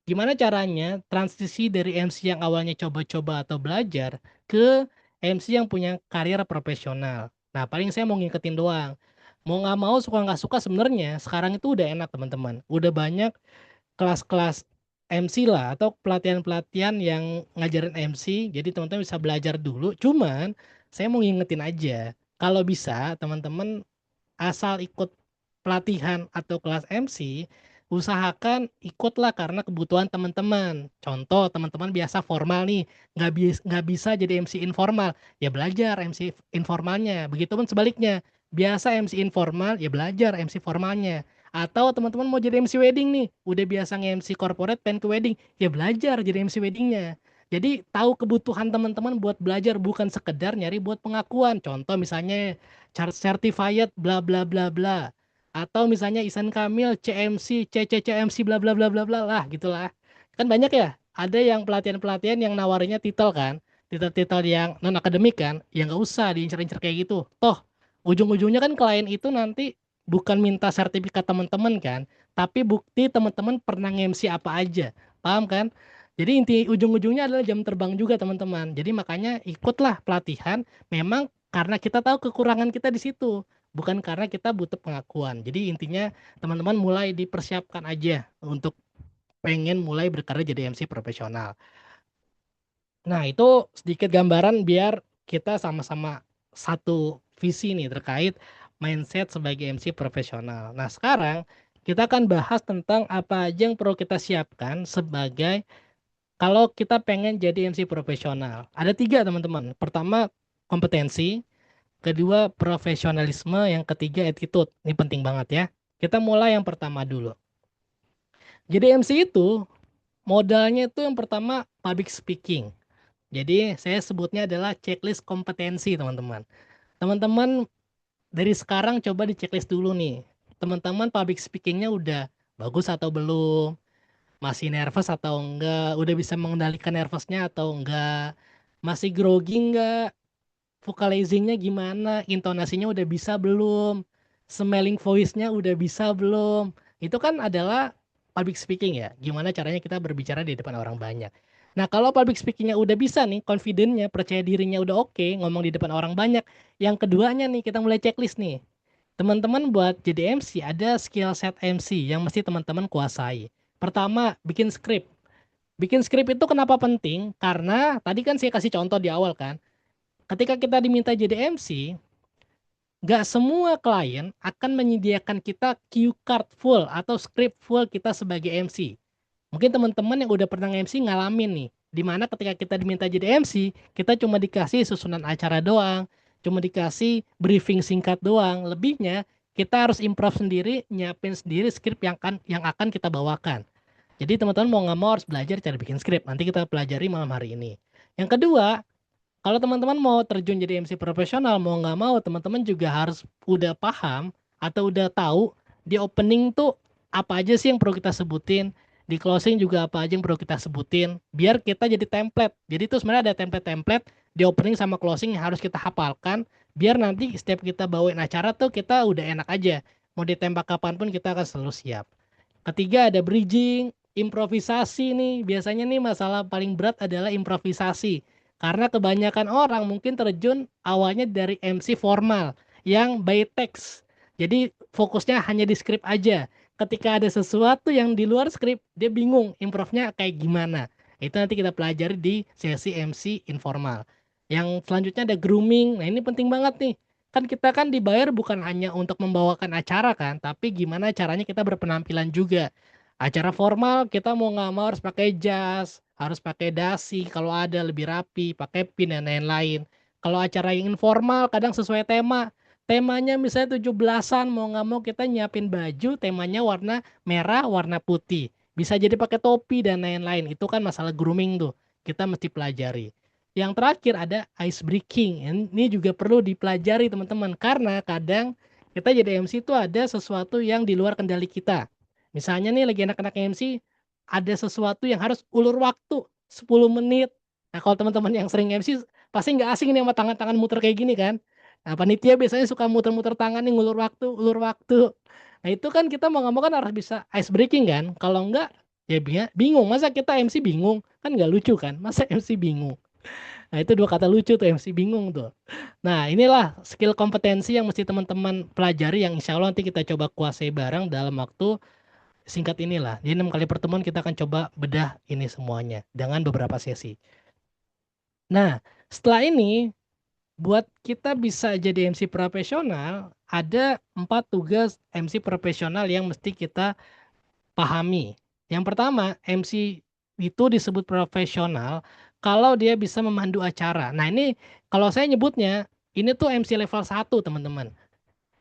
gimana caranya transisi dari MC yang awalnya coba-coba atau belajar ke MC yang punya karir profesional? Nah, paling saya mau ngingetin doang. Mau nggak mau, suka nggak suka sebenarnya, sekarang itu udah enak teman-teman. Udah banyak kelas-kelas MC lah atau pelatihan-pelatihan yang ngajarin MC, jadi teman-teman bisa belajar dulu. Cuman saya mau ngingetin aja, kalau bisa teman-teman asal ikut pelatihan atau kelas MC, usahakan ikutlah karena kebutuhan teman-teman. Contoh, teman-teman biasa formal nih, nggak bisa jadi MC informal, ya belajar MC informalnya. Begitupun sebaliknya, biasa MC informal, ya belajar MC formalnya. Atau teman-teman mau jadi MC wedding nih, udah biasa nge-MC corporate, pengen ke wedding, ya belajar jadi MC weddingnya. Jadi tahu kebutuhan teman-teman buat belajar, bukan sekedar nyari buat pengakuan. Contoh misalnya certified bla bla bla bla, atau misalnya Ihsan Kamil CMC CCCMC bla bla bla bla bla lah gitulah. Kan banyak ya, ada yang pelatihan-pelatihan yang nawarinya titel kan, titel-titel yang non akademik kan, ya nggak usah diincar-incar kayak gitu. Toh ujung-ujungnya kan klien itu nanti bukan minta sertifikat teman-teman kan, tapi bukti teman-teman pernah nge-MC apa aja, paham kan? Jadi inti ujung-ujungnya adalah jam terbang juga teman-teman. Jadi makanya ikutlah pelatihan memang karena kita tahu kekurangan kita di situ, bukan karena kita butuh pengakuan. Jadi intinya teman-teman mulai dipersiapkan aja untuk pengen mulai berkarir jadi MC profesional. Nah, itu sedikit gambaran biar kita sama-sama satu visi nih terkait mindset sebagai MC profesional. Nah, sekarang kita akan bahas tentang apa aja yang perlu kita siapkan sebagai kalau kita pengen jadi MC profesional. Ada 3 teman-teman. Pertama, kompetensi. Kedua, profesionalisme. Yang ketiga, attitude. Ini penting banget ya. Kita mulai yang pertama dulu. Jadi MC itu, modalnya itu yang pertama, public speaking. Jadi saya sebutnya adalah checklist kompetensi teman-teman. Teman-teman dari sekarang coba di checklist dulu nih. Teman-teman public speakingnya udah bagus atau belum? Masih nervous atau enggak? Udah bisa mengendalikan nervousnya atau enggak? Masih grogi enggak? Vocalizingnya gimana, intonasinya udah bisa belum, smelling voice-nya udah bisa belum. Itu kan adalah public speaking ya, gimana caranya kita berbicara di depan orang banyak. Nah, kalau public speaking-nya udah bisa nih, confident-nya, percaya dirinya udah oke, ngomong di depan orang banyak. Yang keduanya nih, kita mulai checklist nih. Teman-teman buat jadi MC ada skill set MC yang mesti teman-teman kuasai. Pertama, bikin skrip. Bikin skrip itu kenapa penting? Karena tadi kan saya kasih contoh di awal kan, ketika kita diminta jadi MC, nggak semua klien akan menyediakan kita cue card full atau script full kita sebagai MC. Mungkin teman-teman yang udah pernah MC ngalamin nih, dimana ketika kita diminta jadi MC, kita cuma dikasih susunan acara doang, cuma dikasih briefing singkat doang. Lebihnya kita harus improv sendiri, nyiapin sendiri skrip yang akan kita bawakan. Jadi teman-teman mau nggak mau harus belajar cara bikin skrip. Nanti kita pelajari malam hari ini. Yang kedua, kalau teman-teman mau terjun jadi MC profesional, mau nggak mau teman-teman juga harus udah paham atau udah tahu di opening tuh apa aja sih yang perlu kita sebutin, di closing juga apa aja yang perlu kita sebutin, biar kita jadi template. Jadi itu sebenarnya ada template-template di opening sama closing yang harus kita hafalkan, biar nanti setiap kita bawain acara tuh kita udah enak aja. Mau ditembak kapanpun kita akan selalu siap. Ketiga ada bridging, improvisasi nih. Biasanya nih masalah paling berat adalah improvisasi. Karena kebanyakan orang mungkin terjun awalnya dari MC formal yang by text. Jadi fokusnya hanya di skrip aja. Ketika ada sesuatu yang di luar skrip, dia bingung improvnya kayak gimana. Itu nanti kita pelajari di sesi MC informal. Yang selanjutnya ada grooming. Nah ini penting banget nih. Kan kita kan dibayar bukan hanya untuk membawakan acara kan, tapi gimana caranya kita berpenampilan juga. Acara formal kita mau nggak mau harus pakai jas, harus pakai dasi, kalau ada lebih rapi, pakai pin dan lain-lain. Kalau acara yang informal kadang sesuai tema. Temanya misalnya 17-an, mau nggak mau kita nyiapin baju temanya warna merah, warna putih. Bisa jadi pakai topi dan lain-lain. Itu kan masalah grooming tuh. Kita mesti pelajari. Yang terakhir ada ice breaking. Ini juga perlu dipelajari teman-teman. Karena kadang kita jadi MC itu ada sesuatu yang di luar kendali kita. Misalnya nih lagi anak-anak MC, ada sesuatu yang harus ulur waktu 10 menit. Nah kalau teman-teman yang sering MC pasti nggak asing nih sama tangan-tangan muter kayak gini kan. Nah panitia biasanya suka muter-muter tangan nih ngulur waktu, ulur waktu. Nah itu kan kita mau nggak mau kan harus bisa ice breaking kan. Kalau enggak ya bingung. Masa kita MC bingung? Kan nggak lucu kan. Masa MC bingung? Nah itu dua kata lucu tuh MC bingung tuh. Nah inilah skill kompetensi yang mesti teman-teman pelajari yang insya Allah nanti kita coba kuasai bareng dalam waktu singkat inilah. Di 6 kali pertemuan kita akan coba bedah ini semuanya dengan beberapa sesi. Nah setelah ini buat kita bisa jadi MC profesional, ada 4 tugas MC profesional yang mesti kita pahami. Yang pertama, MC itu disebut profesional kalau dia bisa memandu acara. Nah ini kalau saya nyebutnya, ini tuh MC level 1 teman-teman.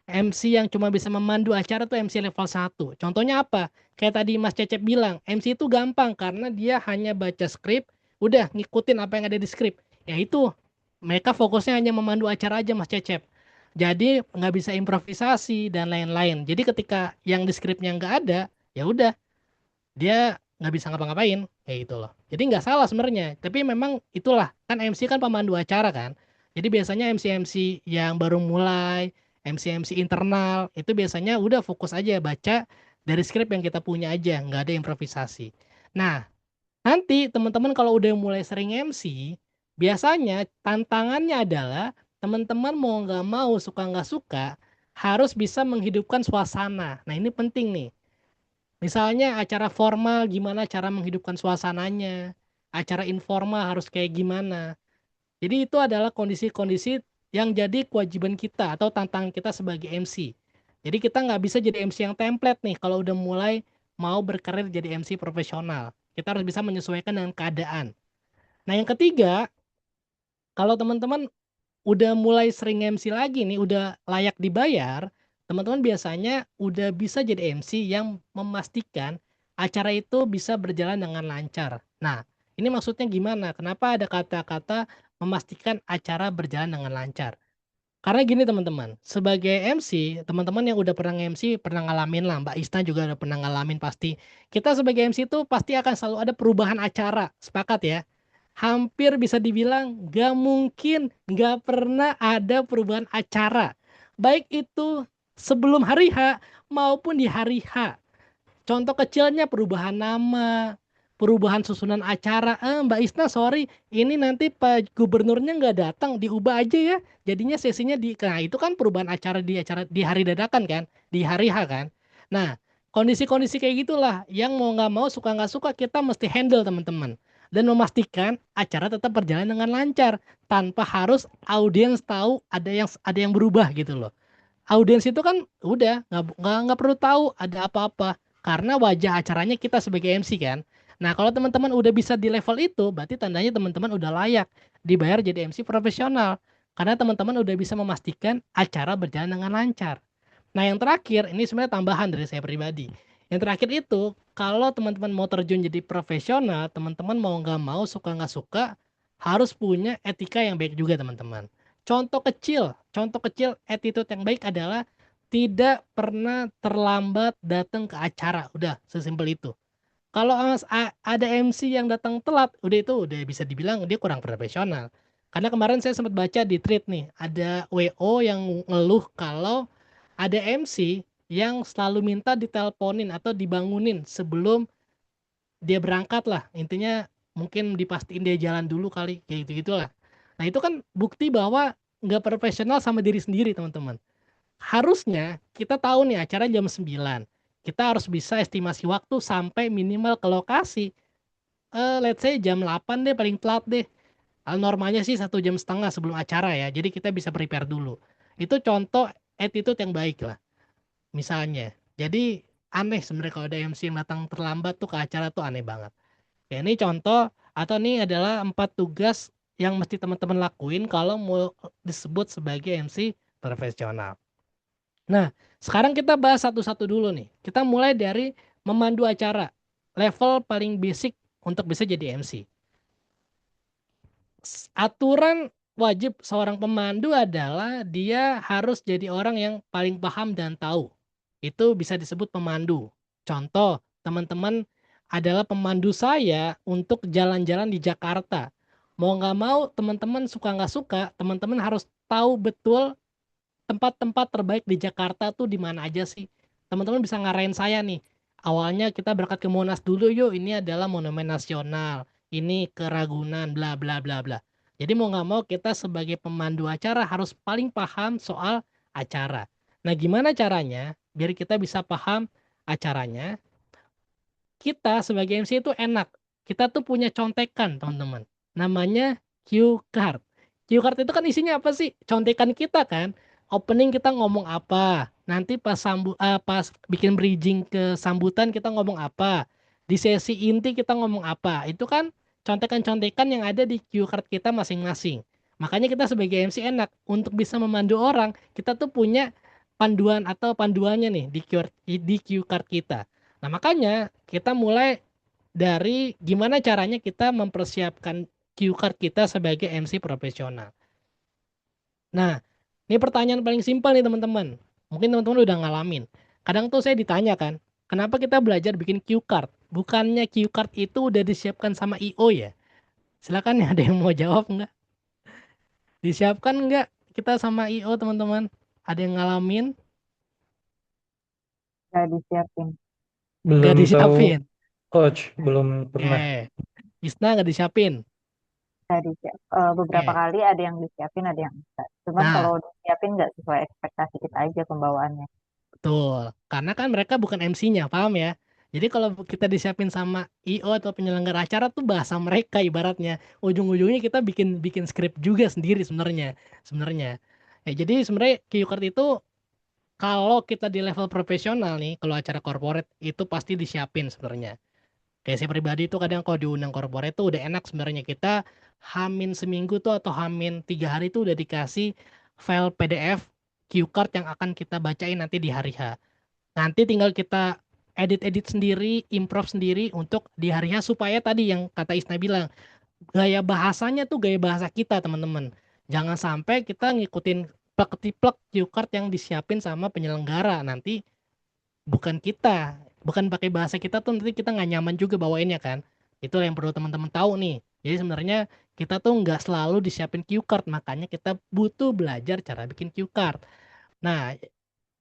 MC yang cuma bisa memandu acara tuh MC level 1. Contohnya apa? Kayak tadi Mas Cecep bilang, MC itu gampang karena dia hanya baca skrip, udah ngikutin apa yang ada di skrip. Ya itu, mereka fokusnya hanya memandu acara aja Mas Cecep. Jadi nggak bisa improvisasi dan lain-lain. Jadi ketika yang di skripnya nggak ada, ya udah dia nggak bisa ngapa-ngapain kayak gitu loh. Jadi nggak salah sebenarnya, tapi memang itulah kan MC kan pemandu acara kan. Jadi biasanya MC-MC yang baru mulai, MC-MC internal itu biasanya udah fokus aja baca dari skrip yang kita punya aja, nggak ada improvisasi. Nah, nanti teman-teman kalau udah mulai sering MC, biasanya tantangannya adalah teman-teman mau nggak mau, suka nggak suka, harus bisa menghidupkan suasana. Nah, ini penting nih. Misalnya acara formal gimana cara menghidupkan suasananya, acara informal harus kayak gimana. Jadi itu adalah kondisi-kondisi yang jadi kewajiban kita atau tantangan kita sebagai MC. Jadi kita nggak bisa jadi MC yang template nih kalau udah mulai mau berkarir jadi MC profesional. Kita harus bisa menyesuaikan dengan keadaan. Nah yang ketiga, kalau teman-teman udah mulai sering MC lagi nih, udah layak dibayar, teman-teman biasanya udah bisa jadi MC yang memastikan acara itu bisa berjalan dengan lancar. Nah, ini maksudnya gimana? Kenapa ada kata-kata memastikan acara berjalan dengan lancar? Karena gini teman-teman, sebagai MC, teman-teman yang udah pernah MC pernah ngalamin lah, Mbak Isna juga udah pernah ngalamin pasti. Kita sebagai MC itu pasti akan selalu ada perubahan acara, sepakat ya? Hampir bisa dibilang gak mungkin gak pernah ada perubahan acara. Baik itu sebelum hari H maupun di hari H. Contoh kecilnya perubahan nama, perubahan susunan acara. Mbak Isna, sorry, ini nanti Pak Gubernurnya nggak datang, diubah aja ya. Jadinya sesinya di, nah itu kan perubahan acara di hari dadakan kan, di hari H kan. Nah, kondisi-kondisi kayak gitulah yang mau nggak mau, suka nggak suka kita mesti handle teman-teman dan memastikan acara tetap berjalan dengan lancar tanpa harus audiens tahu ada yang berubah gitu loh. Audiens itu kan udah nggak perlu tahu ada apa-apa karena wajah acaranya kita sebagai MC kan. Nah kalau teman-teman udah bisa di level itu berarti tandanya teman-teman udah layak dibayar jadi MC profesional karena teman-teman udah bisa memastikan acara berjalan dengan lancar. Nah yang terakhir ini sebenarnya tambahan dari saya pribadi. Yang terakhir itu kalau teman-teman mau terjun jadi profesional, teman-teman mau nggak mau, suka nggak suka, harus punya etika yang baik juga teman-teman. Contoh kecil attitude yang baik adalah tidak pernah terlambat datang ke acara. Udah, sesimpel itu. Kalau ada MC yang datang telat, udah itu udah bisa dibilang dia kurang profesional. Karena kemarin saya sempat baca di tweet nih, ada WO yang ngeluh kalau ada MC yang selalu minta diteleponin atau dibangunin sebelum dia berangkat lah. Intinya mungkin dipastiin dia jalan dulu kali, kayak gitu-gitulah. Nah itu kan bukti bahwa nggak profesional sama diri sendiri teman-teman. Harusnya kita tahu nih acara jam 9. Kita harus bisa estimasi waktu sampai minimal ke lokasi. Let's say jam 8 deh paling telat deh. Normalnya sih 1,5 jam sebelum acara ya. Jadi kita bisa prepare dulu. Itu contoh attitude yang baik lah. Misalnya. Jadi aneh sebenarnya kalau ada MC yang datang terlambat tuh ke acara tuh aneh banget. Ya ini contoh atau ini adalah 4 tugas yang mesti teman-teman lakuin kalau mau disebut sebagai MC profesional. Nah, sekarang kita bahas satu-satu dulu nih. Kita mulai dari memandu acara. Level paling basic untuk bisa jadi MC. Aturan wajib seorang pemandu adalah dia harus jadi orang yang paling paham dan tahu. Itu bisa disebut pemandu. Contoh, teman-teman adalah pemandu saya untuk jalan-jalan di Jakarta. Mau nggak mau, teman-teman suka nggak suka, teman-teman harus tahu betul tempat-tempat terbaik di Jakarta tuh di mana aja sih. Teman-teman bisa ngarahin saya nih. Awalnya kita berangkat ke Monas dulu yuk, ini adalah monumen nasional. Ini ke Ragunan, bla bla bla bla. Jadi mau nggak mau kita sebagai pemandu acara harus paling paham soal acara. Nah, gimana caranya biar kita bisa paham acaranya? Kita sebagai MC itu enak. Kita tuh punya contekan, teman-teman. Namanya cue card. Cue card itu kan isinya apa sih? Contekan kita kan. Opening kita ngomong apa. Nanti pas bikin bridging ke sambutan kita ngomong apa. Di sesi inti kita ngomong apa. Itu kan contekan-contekan yang ada di cue card kita masing-masing. Makanya kita sebagai MC enak. Untuk bisa memandu orang, kita tuh punya panduan atau panduannya nih di cue card kita. Nah, makanya kita mulai dari gimana caranya kita mempersiapkan cue card kita sebagai MC profesional. Nah, ini pertanyaan paling simpel nih teman-teman. Mungkin teman-teman udah ngalamin. Kadang tuh saya ditanya kan, kenapa kita belajar bikin cue card? Bukannya cue card itu udah disiapkan sama IO ya? Silakan ya, ada yang mau jawab nggak? Disiapkan nggak kita sama IO teman-teman? Ada yang ngalamin? Nggak disiapin. Nggak Belum tahu, disiapin? coach, belum pernah. Isna nggak disiapin? Nggak disiap. Beberapa Oke. kali ada yang disiapin, ada yang enggak. Cuman Nah, kalau disiapin nggak sesuai ekspektasi kita aja pembawaannya. betul. Karena kan mereka bukan MC-nya, paham ya? Jadi kalau kita disiapin sama IO atau penyelenggara acara tuh bahasa mereka ibaratnya. Ujung-ujungnya kita bikin bikin skrip juga sendiri sebenarnya. Sebenarnya. Ya, jadi sebenarnya cue card itu kalau kita di level profesional nih, kalau acara corporate itu pasti disiapin sebenarnya. Kayak saya pribadi tuh kadang kalau diundang corporate tuh udah enak sebenarnya, kita hamin seminggu tuh atau hamin 3 hari tuh udah dikasih file PDF cue card yang akan kita bacain nanti di hari H. Nanti tinggal kita edit-edit sendiri, improv sendiri untuk di hari H supaya tadi yang kata Isna bilang, gaya bahasanya tuh gaya bahasa kita teman-teman. Jangan sampai kita ngikutin plek-tiplek cue card yang disiapin sama penyelenggara. Nanti bukan kita, bukan pakai bahasa kita tuh nanti kita nggak nyaman juga bawainnya kan. Itu yang perlu teman-teman tahu nih. Jadi sebenarnya kita tuh nggak selalu disiapin cue card, makanya kita butuh belajar cara bikin cue card. Nah,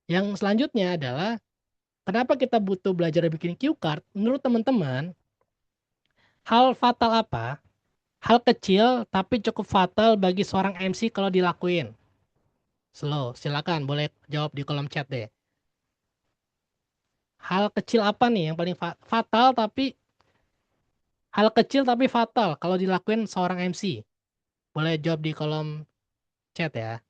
yang selanjutnya adalah kenapa kita butuh belajar bikin cue card? Menurut teman-teman, hal fatal apa? Hal kecil tapi cukup fatal bagi seorang MC kalau dilakuin. Slow, silakan boleh jawab di kolom chat deh. Hal kecil apa nih yang paling fatal tapi hal kecil tapi fatal kalau dilakuin seorang MC? Boleh jawab di kolom chat ya.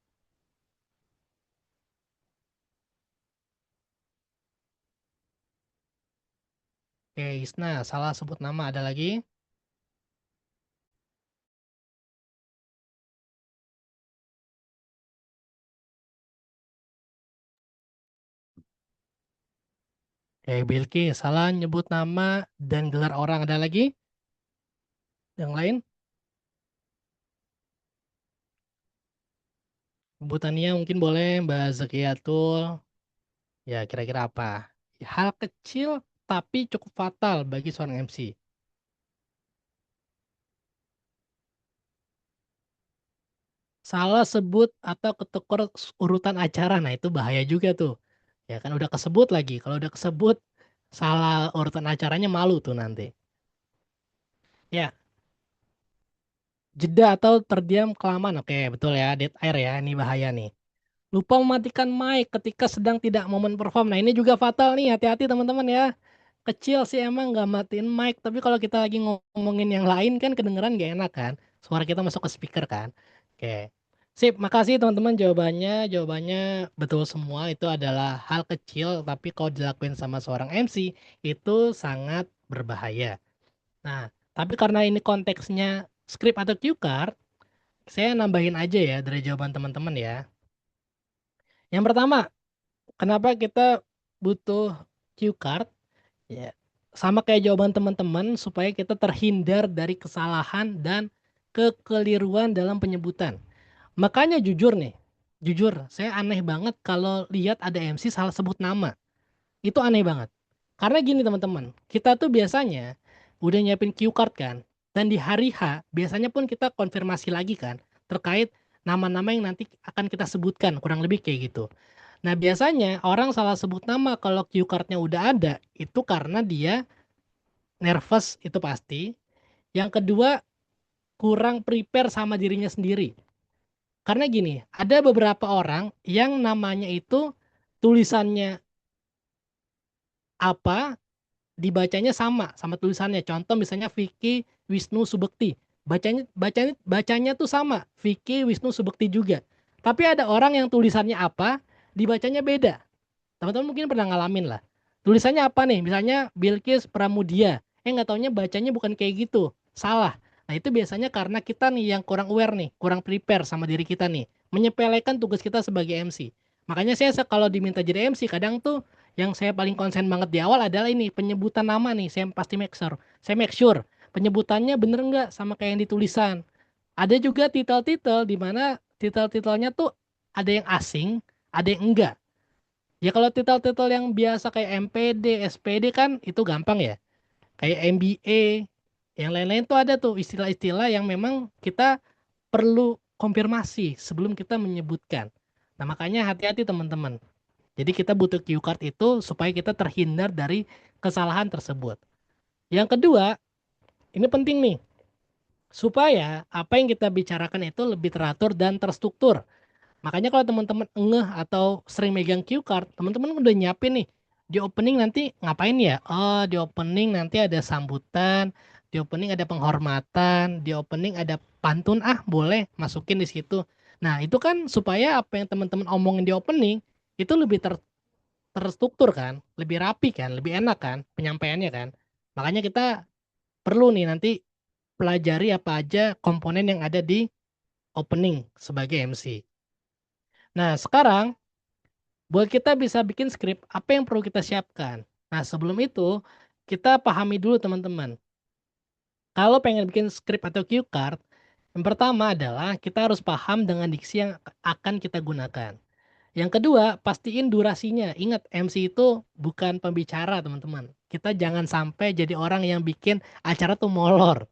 Oke, Isna, salah sebut nama ada lagi? Oke, Bilki, salah nyebut nama dan gelar orang ada lagi? Yang lain? Sebutannya mungkin boleh Mbak Zakiatul. Ya, kira-kira apa? Hal kecil tapi cukup fatal bagi seorang MC. Salah sebut atau ketukar urutan acara, nah itu bahaya juga tuh. Ya kan udah kesebut lagi. Kalau udah kesebut salah urutan acaranya malu tuh nanti. Ya, jeda atau terdiam kelamaan. Oke, betul ya, dead air ya. Ini bahaya nih. Lupa mematikan mic ketika sedang tidak momen perform. Nah, ini juga fatal nih. Hati-hati teman-teman ya. Kecil sih emang nggak matiin mic, tapi kalau kita lagi ngomongin yang lain kan kedengeran nggak enak kan. Suara kita masuk ke speaker kan. Oke. Sip, makasih teman-teman jawabannya. Jawabannya betul semua. Itu adalah hal kecil, tapi kalau dilakuin sama seorang MC itu sangat berbahaya. Nah, tapi karena ini konteksnya script atau cue card, Saya nambahin aja ya dari jawaban teman-teman ya. Yang pertama, kenapa kita butuh cue card? Ya, sama kayak jawaban teman-teman supaya kita terhindar dari kesalahan dan kekeliruan dalam penyebutan. Makanya jujur, saya aneh banget kalau lihat ada MC salah sebut nama. Itu aneh banget. Karena gini teman-teman, kita tuh biasanya udah nyiapin cue card kan, dan di hari H biasanya pun kita konfirmasi lagi kan, terkait nama-nama yang nanti akan kita sebutkan, kurang lebih kayak gitu. Nah biasanya orang salah sebut nama kalau cue cardnya udah ada, itu karena dia nervous itu pasti. Yang kedua, kurang prepare sama dirinya sendiri. Karena gini, ada beberapa orang yang namanya itu tulisannya apa, dibacanya sama tulisannya. Contoh misalnya Vicky Wisnu Subekti. Bacanya tuh sama, Vicky Wisnu Subekti juga. Tapi ada orang yang tulisannya apa, dibacanya beda. Teman-teman mungkin pernah ngalamin lah. Tulisannya apa nih? Misalnya Bilkis Pramudia. Nggak taunya bacanya bukan kayak gitu. Salah. Nah itu biasanya karena kita nih yang kurang aware nih, kurang prepare sama diri kita nih. Menyepelekan tugas kita sebagai MC. Makanya saya kalau diminta jadi MC, kadang tuh yang saya paling konsen banget di awal adalah ini, penyebutan nama nih. Saya pasti make sure. Saya make sure penyebutannya bener nggak sama kayak yang ditulisan. Ada juga titel-titel di mana titel-titelnya tuh ada yang asing, ada yang enggak. Ya kalau titel-titel yang biasa kayak MPD, SPD kan itu gampang ya. Kayak MBA, yang lain-lain tuh ada tuh istilah-istilah yang memang kita perlu konfirmasi sebelum kita menyebutkan. Nah makanya hati-hati teman-teman. Jadi kita butuh cue card itu supaya kita terhindar dari kesalahan tersebut. Yang kedua, ini penting nih. Supaya apa yang kita bicarakan itu lebih teratur dan terstruktur. Makanya kalau teman-teman ngeh atau sering megang cue card, teman-teman udah nyiapin nih. Di opening nanti ngapain ya? Oh, di opening nanti ada sambutan, di opening ada penghormatan, di opening ada pantun, boleh masukin di situ. Nah, itu kan supaya apa yang teman-teman omongin di opening itu lebih terstruktur kan, lebih rapi kan, lebih enak kan penyampaiannya kan. Makanya kita perlu nih nanti pelajari apa aja komponen yang ada di opening sebagai MC. Nah, sekarang buat kita bisa bikin skrip, apa yang perlu kita siapkan? Nah, sebelum itu, kita pahami dulu teman-teman. Kalau pengen bikin skrip atau cue card, yang pertama adalah kita harus paham dengan diksi yang akan kita gunakan. Yang kedua, pastiin durasinya. Ingat, MC itu bukan pembicara, teman-teman. Kita jangan sampai jadi orang yang bikin acara tuh molor.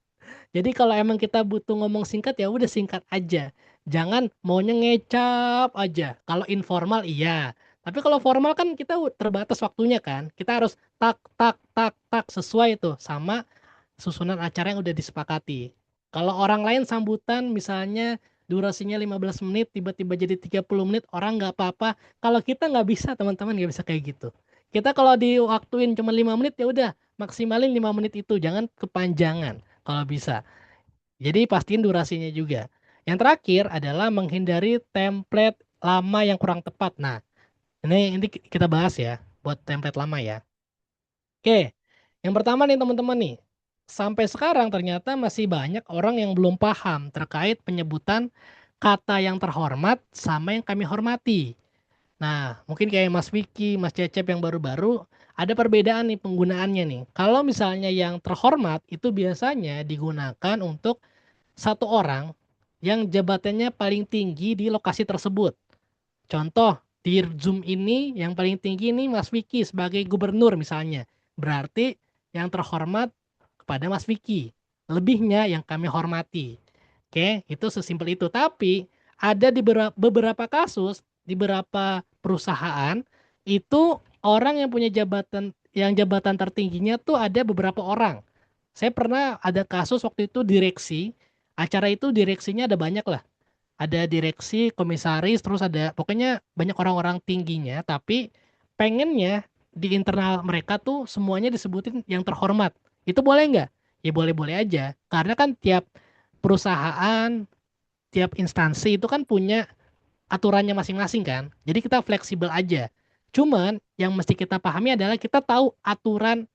Jadi kalau emang kita butuh ngomong singkat ya udah singkat aja. Jangan maunya ngecap aja. Kalau informal iya. Tapi kalau formal kan kita terbatas waktunya kan. Kita harus tak tak tak tak sesuai itu sama susunan acara yang udah disepakati. Kalau orang lain sambutan misalnya durasinya 15 menit tiba-tiba jadi 30 menit orang nggak apa-apa. Kalau kita nggak bisa teman-teman nggak bisa kayak gitu. Kita kalau diwaktuin cuma 5 menit ya udah maksimalin 5 menit itu jangan kepanjangan kalau bisa. Jadi pastiin durasinya juga. Yang terakhir adalah menghindari template lama yang kurang tepat. Nah, ini kita bahas ya buat template lama ya. Oke, yang pertama nih teman-teman nih. Sampai sekarang ternyata masih banyak orang yang belum paham terkait penyebutan kata yang terhormat sama yang kami hormati. Nah, mungkin kayak Mas Vicky, Mas Cecep yang baru-baru, ada perbedaan nih penggunaannya nih. Kalau misalnya yang terhormat itu biasanya digunakan untuk satu orang yang jabatannya paling tinggi di lokasi tersebut. Contoh, di Zoom ini yang paling tinggi ini Mas Vicky sebagai gubernur misalnya. Berarti yang terhormat kepada Mas Vicky. Lebihnya yang kami hormati. Oke, itu sesimpel itu. Tapi ada di beberapa kasus, di beberapa perusahaan, itu orang yang punya jabatan tertingginya tuh ada beberapa orang. Saya pernah ada kasus waktu itu direksi, acara itu direksinya ada banyak lah. Ada direksi, komisaris, terus ada pokoknya banyak orang-orang tingginya, tapi pengennya di internal mereka tuh semuanya disebutin yang terhormat. Itu boleh nggak? Ya boleh-boleh aja. Karena kan tiap perusahaan, tiap instansi itu kan punya aturannya masing-masing kan. Jadi kita fleksibel aja. Cuman yang mesti kita pahami adalah kita tahu aturan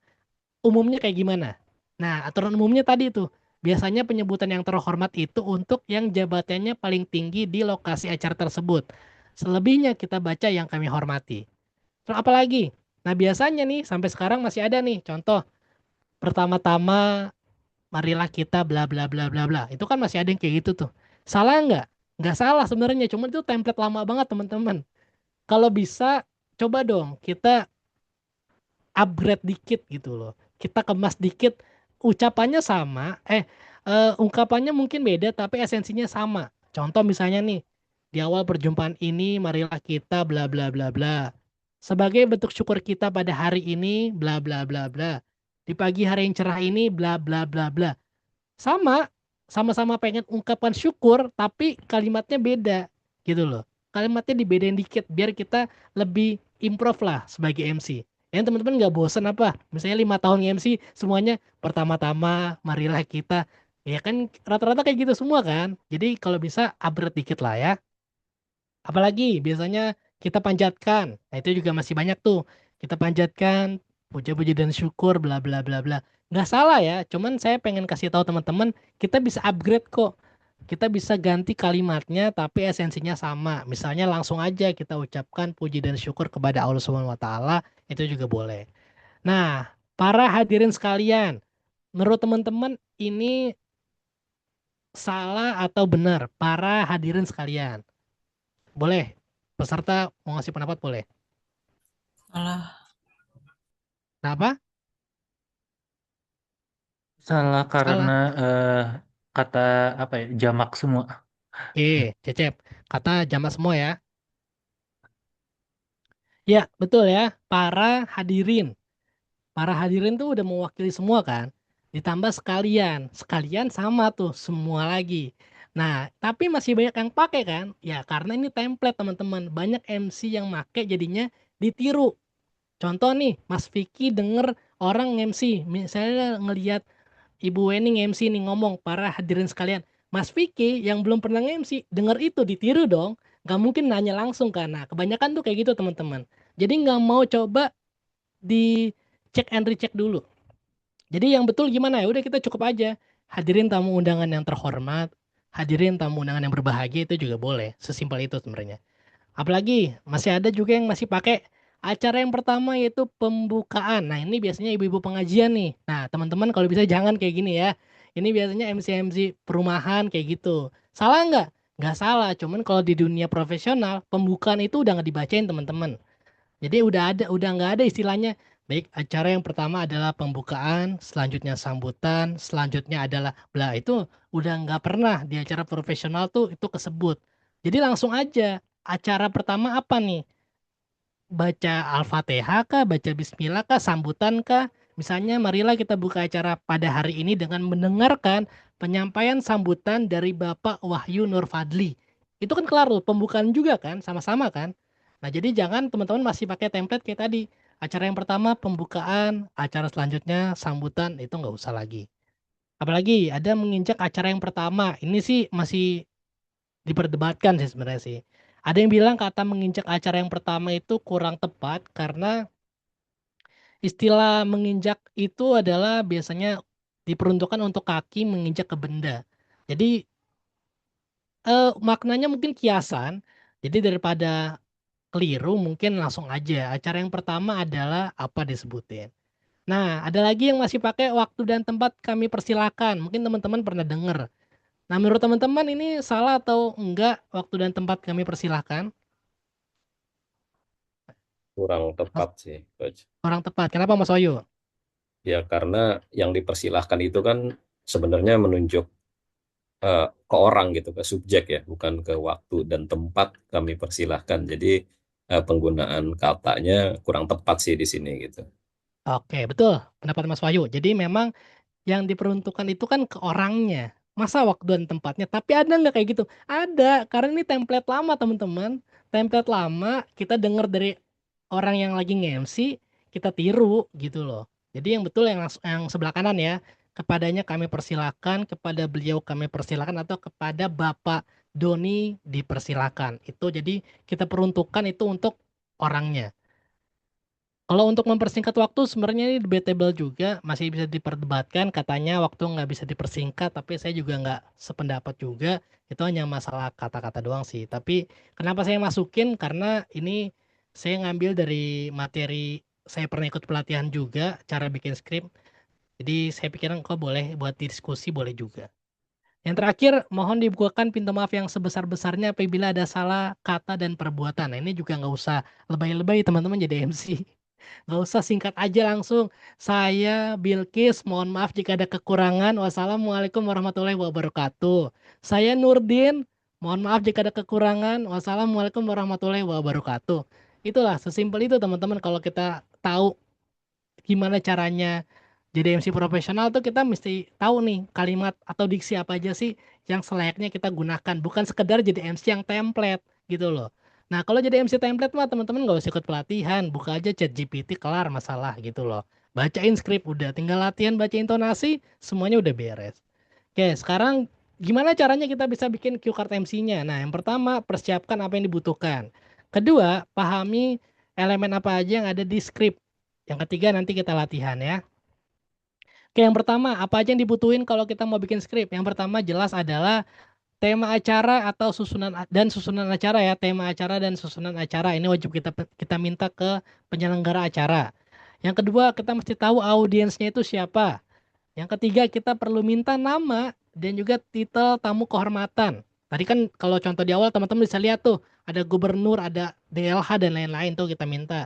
umumnya kayak gimana. Nah, aturan umumnya tadi tuh biasanya penyebutan yang terhormat itu untuk yang jabatannya paling tinggi di lokasi acara tersebut. Selebihnya kita baca yang kami hormati. Terus apa lagi? Nah, biasanya nih sampai sekarang masih ada nih contoh. Pertama-tama marilah kita bla bla bla bla bla. Itu kan masih ada yang kayak gitu tuh. Salah nggak? Nggak salah sebenarnya, cuman itu template lama banget teman-teman. Kalau bisa coba dong kita upgrade dikit gitu loh. Kita kemas dikit, ucapannya sama, ungkapannya mungkin beda tapi esensinya sama. Contoh misalnya nih, di awal perjumpaan ini marilah kita bla bla bla bla. Sebagai bentuk syukur kita pada hari ini bla bla bla bla. Di pagi hari yang cerah ini bla bla bla bla. Sama, sama-sama pengen ungkapan syukur tapi kalimatnya beda gitu loh. Kalimatnya dibedain dikit biar kita lebih improve lah sebagai MC. Yang teman-teman nggak bosen apa? Misalnya 5 tahun MC semuanya pertama-tama marilah kita, ya kan rata-rata kayak gitu semua kan. Jadi kalau bisa upgrade dikit lah ya. Apalagi biasanya kita panjatkan. Nah, itu juga masih banyak tuh. Kita panjatkan puja-puji dan syukur bla bla bla bla. Nggak salah ya, cuman saya pengen kasih tahu teman-teman, kita bisa upgrade kok. Kita bisa ganti kalimatnya tapi esensinya sama. Misalnya langsung aja kita ucapkan puji dan syukur kepada Allah Subhanahu wa taala, itu juga boleh. Nah, para hadirin sekalian, menurut teman-teman ini salah atau benar? Para hadirin sekalian. Boleh. Peserta mau ngasih pendapat boleh. Salah. Kenapa? Salah karena Salah. kata apa ya, jamak semua. Cecep. Kata jamaah semua ya. Ya, betul ya. Para hadirin. Para hadirin tuh udah mewakili semua kan. Ditambah sekalian. Sekalian sama tuh semua lagi. Nah, tapi masih banyak yang pakai kan? Ya, karena ini template teman-teman. Banyak MC yang make jadinya ditiru. Contoh nih, Mas Vicky denger orang MC. Misalnya ngelihat Ibu Weni MC nih ngomong, para hadirin sekalian. Mas Vicky yang belum pernah MC, denger itu ditiru dong. Gak mungkin nanya langsung kan. Nah, kebanyakan tuh kayak gitu teman-teman. Jadi nggak mau coba di check and recheck dulu. Jadi yang betul gimana ya? Udah kita cukup aja. Hadirin tamu undangan yang terhormat, hadirin tamu undangan yang berbahagia itu juga boleh. Sesimpel itu sebenarnya. Apalagi masih ada juga yang masih pakai acara yang pertama yaitu pembukaan. Nah, ini biasanya ibu-ibu pengajian nih. Nah, teman-teman kalau bisa jangan kayak gini ya. Ini biasanya MC-MC perumahan kayak gitu. Salah nggak? Nggak salah. Cuman kalau di dunia profesional, pembukaan itu udah nggak dibacain teman-teman. Jadi udah nggak ada istilahnya. Baik, acara yang pertama adalah pembukaan, selanjutnya sambutan, selanjutnya adalah bla. Itu udah nggak pernah di acara profesional tuh itu kesebut. Jadi langsung aja acara pertama apa nih? Baca Al-Fatihah kah, baca Bismillah kah, sambutan kah? Misalnya marilah kita buka acara pada hari ini dengan mendengarkan penyampaian sambutan dari Bapak Wahyu Nur Fadli. Itu kan kelar loh, pembukaan juga kan, sama-sama kan? Nah, jadi jangan teman-teman masih pakai template kayak tadi. Acara yang pertama pembukaan, acara selanjutnya sambutan, itu nggak usah lagi. Apalagi ada menginjak acara yang pertama. Ini sih masih diperdebatkan sih sebenarnya sih. Ada yang bilang kata menginjak acara yang pertama itu kurang tepat karena istilah menginjak itu adalah biasanya diperuntukkan untuk kaki menginjak ke benda. Jadi maknanya mungkin kiasan. Jadi daripada keliru mungkin langsung aja. Acara yang pertama adalah apa disebutin. Nah, ada lagi yang masih pakai waktu dan tempat kami persilakan. Mungkin teman-teman pernah dengar. Nah, menurut teman-teman ini salah atau enggak waktu dan tempat kami persilahkan? Kurang Mas, tepat sih, Coach. orang tepat. Kenapa Mas Oyo? Ya karena yang dipersilahkan itu kan sebenarnya menunjuk ke orang gitu, ke subjek ya, bukan ke waktu dan tempat kami persilahkan. Jadi penggunaan katanya kurang tepat sih di sini gitu. Oke, betul. Pendapat Mas Wahyu. Jadi memang yang diperuntukkan itu kan ke orangnya. Masa waktu dan tempatnya. Tapi ada nggak kayak gitu? Ada. Karena ini template lama teman-teman. Template lama kita dengar dari orang yang lagi nge-MC, kita tiru gitu loh. Jadi yang betul yang sebelah kanan ya. Kepadanya kami persilakan, kepada beliau kami persilakan, atau kepada Bapak Doni dipersilakan. Itu jadi kita peruntukkan itu untuk orangnya. Kalau untuk mempersingkat waktu sebenarnya ini debatable juga, masih bisa diperdebatkan. Katanya waktu nggak bisa dipersingkat, tapi saya juga nggak sependapat juga. Itu hanya masalah kata-kata doang sih. Tapi kenapa saya masukin? Karena ini saya ngambil dari materi, saya pernah ikut pelatihan juga, cara bikin skrip. Jadi saya pikirin kok boleh buat diskusi, boleh juga. Yang terakhir, mohon dibukakan pintu maaf yang sebesar-besarnya apabila ada salah kata dan perbuatan. Nah, ini juga nggak usah lebay-lebay teman-teman jadi MC. Nggak usah, singkat aja langsung. Saya Bilkis, mohon maaf jika ada kekurangan. Wassalamualaikum warahmatullahi wabarakatuh. Saya Nurdin, mohon maaf jika ada kekurangan. Wassalamualaikum warahmatullahi wabarakatuh. Itulah, sesimpel itu teman-teman. Kalau kita tahu gimana caranya jadi MC profesional tuh kita mesti tahu nih kalimat atau diksi apa aja sih yang selayaknya kita gunakan. Bukan sekedar jadi MC yang template gitu loh. Nah kalau jadi MC template mah teman-teman nggak usah ikut pelatihan. Buka aja ChatGPT kelar masalah gitu loh. Bacain skrip udah. Tinggal latihan baca intonasi semuanya udah beres. Oke sekarang gimana caranya kita bisa bikin cue card MC-nya? Nah yang pertama persiapkan apa yang dibutuhkan. Kedua pahami elemen apa aja yang ada di skrip. Yang ketiga nanti kita latihan ya. Oke, yang pertama, apa aja yang dibutuhin kalau kita mau bikin skrip? Yang pertama jelas adalah tema acara atau susunan acara ya, tema acara dan susunan acara. Ini wajib kita minta ke penyelenggara acara. Yang kedua, kita mesti tahu audiensnya itu siapa. Yang ketiga, kita perlu minta nama dan juga titel tamu kehormatan. Tadi kan kalau contoh di awal teman-teman bisa lihat tuh, ada gubernur, ada DLH dan lain-lain tuh kita minta.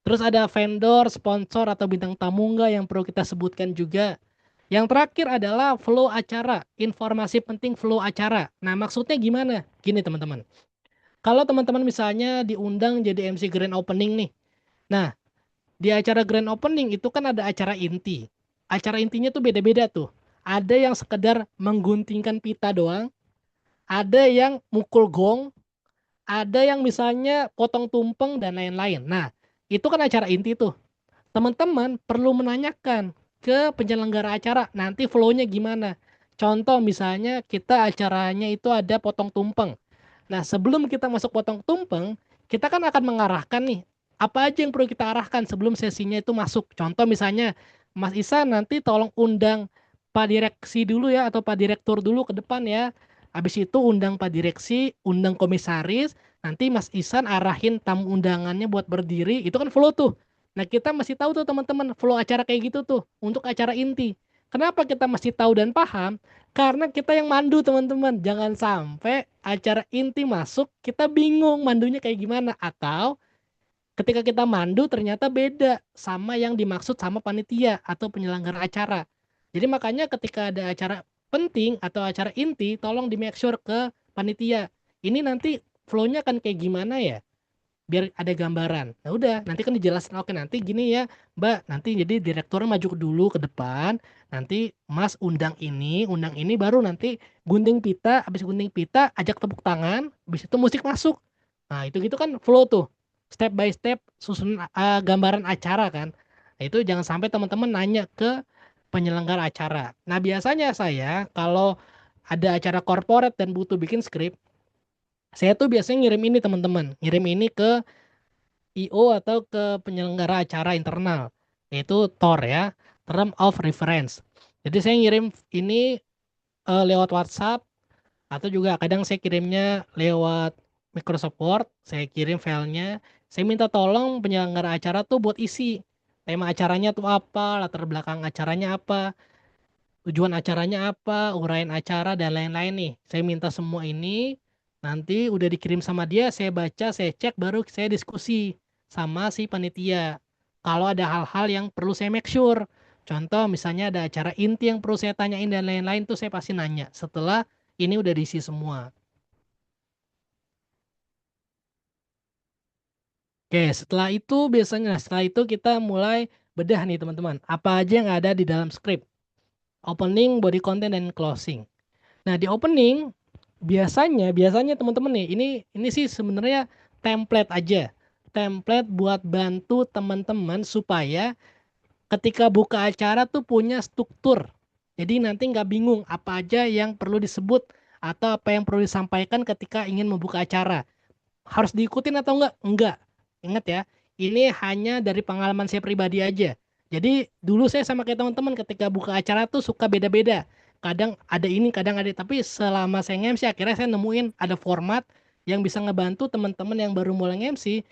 Terus ada vendor, sponsor, atau bintang tamu nggak yang perlu kita sebutkan juga. Yang terakhir adalah flow acara, informasi penting flow acara. Nah maksudnya gimana? Gini teman-teman, kalau teman-teman misalnya diundang jadi MC Grand Opening nih. Nah di acara Grand Opening itu kan ada acara inti. Acara intinya tuh beda-beda tuh. Ada yang sekedar mengguntingkan pita doang, ada yang mukul gong, ada yang misalnya potong tumpeng dan lain-lain. Nah itu kan acara inti tuh. Teman-teman perlu menanyakan ke penyelenggara acara nanti flow-nya gimana. Contoh misalnya kita acaranya itu ada potong tumpeng. Nah sebelum kita masuk potong tumpeng, kita kan akan mengarahkan nih apa aja yang perlu kita arahkan sebelum sesinya itu masuk. Contoh misalnya Mas Isa nanti tolong undang Pak Direksi dulu ya atau Pak Direktur dulu ke depan ya. Habis itu undang Pak Direksi, undang komisaris, nanti Mas Isan arahin tamu undangannya buat berdiri, itu kan flow tuh. Nah, kita masih tahu tuh teman-teman flow acara kayak gitu tuh untuk acara inti. Kenapa kita masih tahu dan paham? Karena kita yang mandu teman-teman. Jangan sampai acara inti masuk kita bingung mandunya kayak gimana atau ketika kita mandu ternyata beda sama yang dimaksud sama panitia atau penyelenggara acara. Jadi makanya ketika ada acara penting atau acara inti tolong di make sure ke panitia. Ini nanti flow-nya akan kayak gimana ya? Biar ada gambaran. Nah udah, nanti kan dijelasin, oke nanti gini ya, Mbak, nanti jadi direkturnya maju dulu ke depan, nanti Mas undang ini, baru nanti gunting pita, habis gunting pita, ajak tepuk tangan, habis itu musik masuk. Nah itu gitu kan flow tuh, step by step susun gambaran acara kan. Nah itu jangan sampai teman-teman nanya ke penyelenggara acara. Nah biasanya saya kalau ada acara corporate dan butuh bikin skrip, saya tuh biasanya ngirim ini teman-teman, ngirim ini ke IO atau ke penyelenggara acara internal, yaitu TOR ya, Term of Reference. Jadi saya ngirim ini lewat WhatsApp atau juga kadang saya kirimnya lewat Microsoft Word, saya kirim filenya, saya minta tolong penyelenggara acara tuh buat isi tema acaranya tuh apa, latar belakang acaranya apa, tujuan acaranya apa, uraian acara dan lain-lain nih. Saya minta semua ini, nanti udah dikirim sama dia, saya baca, saya cek, baru saya diskusi sama si panitia. Kalau ada hal-hal yang perlu saya make sure. Contoh misalnya ada acara inti yang perlu saya tanyain dan lain-lain tuh saya pasti nanya setelah ini udah diisi semua. Oke, setelah itu kita mulai bedah nih teman-teman. Apa aja yang ada di dalam skrip. Opening, body content, dan closing. Nah, di opening biasanya teman-teman nih, ini sih sebenarnya template aja. Template buat bantu teman-teman supaya ketika buka acara tuh punya struktur. Jadi nanti nggak bingung apa aja yang perlu disebut atau apa yang perlu disampaikan ketika ingin membuka acara. Harus diikutin atau enggak? Enggak. Ingat ya, ini hanya dari pengalaman saya pribadi aja. Jadi dulu saya sama kayak teman-teman ketika buka acara tuh suka beda-beda. Kadang ada ini, kadang ada. Tapi selama saya nge-MC akhirnya saya nemuin ada format yang bisa ngebantu teman-teman yang baru mulai nge-MC.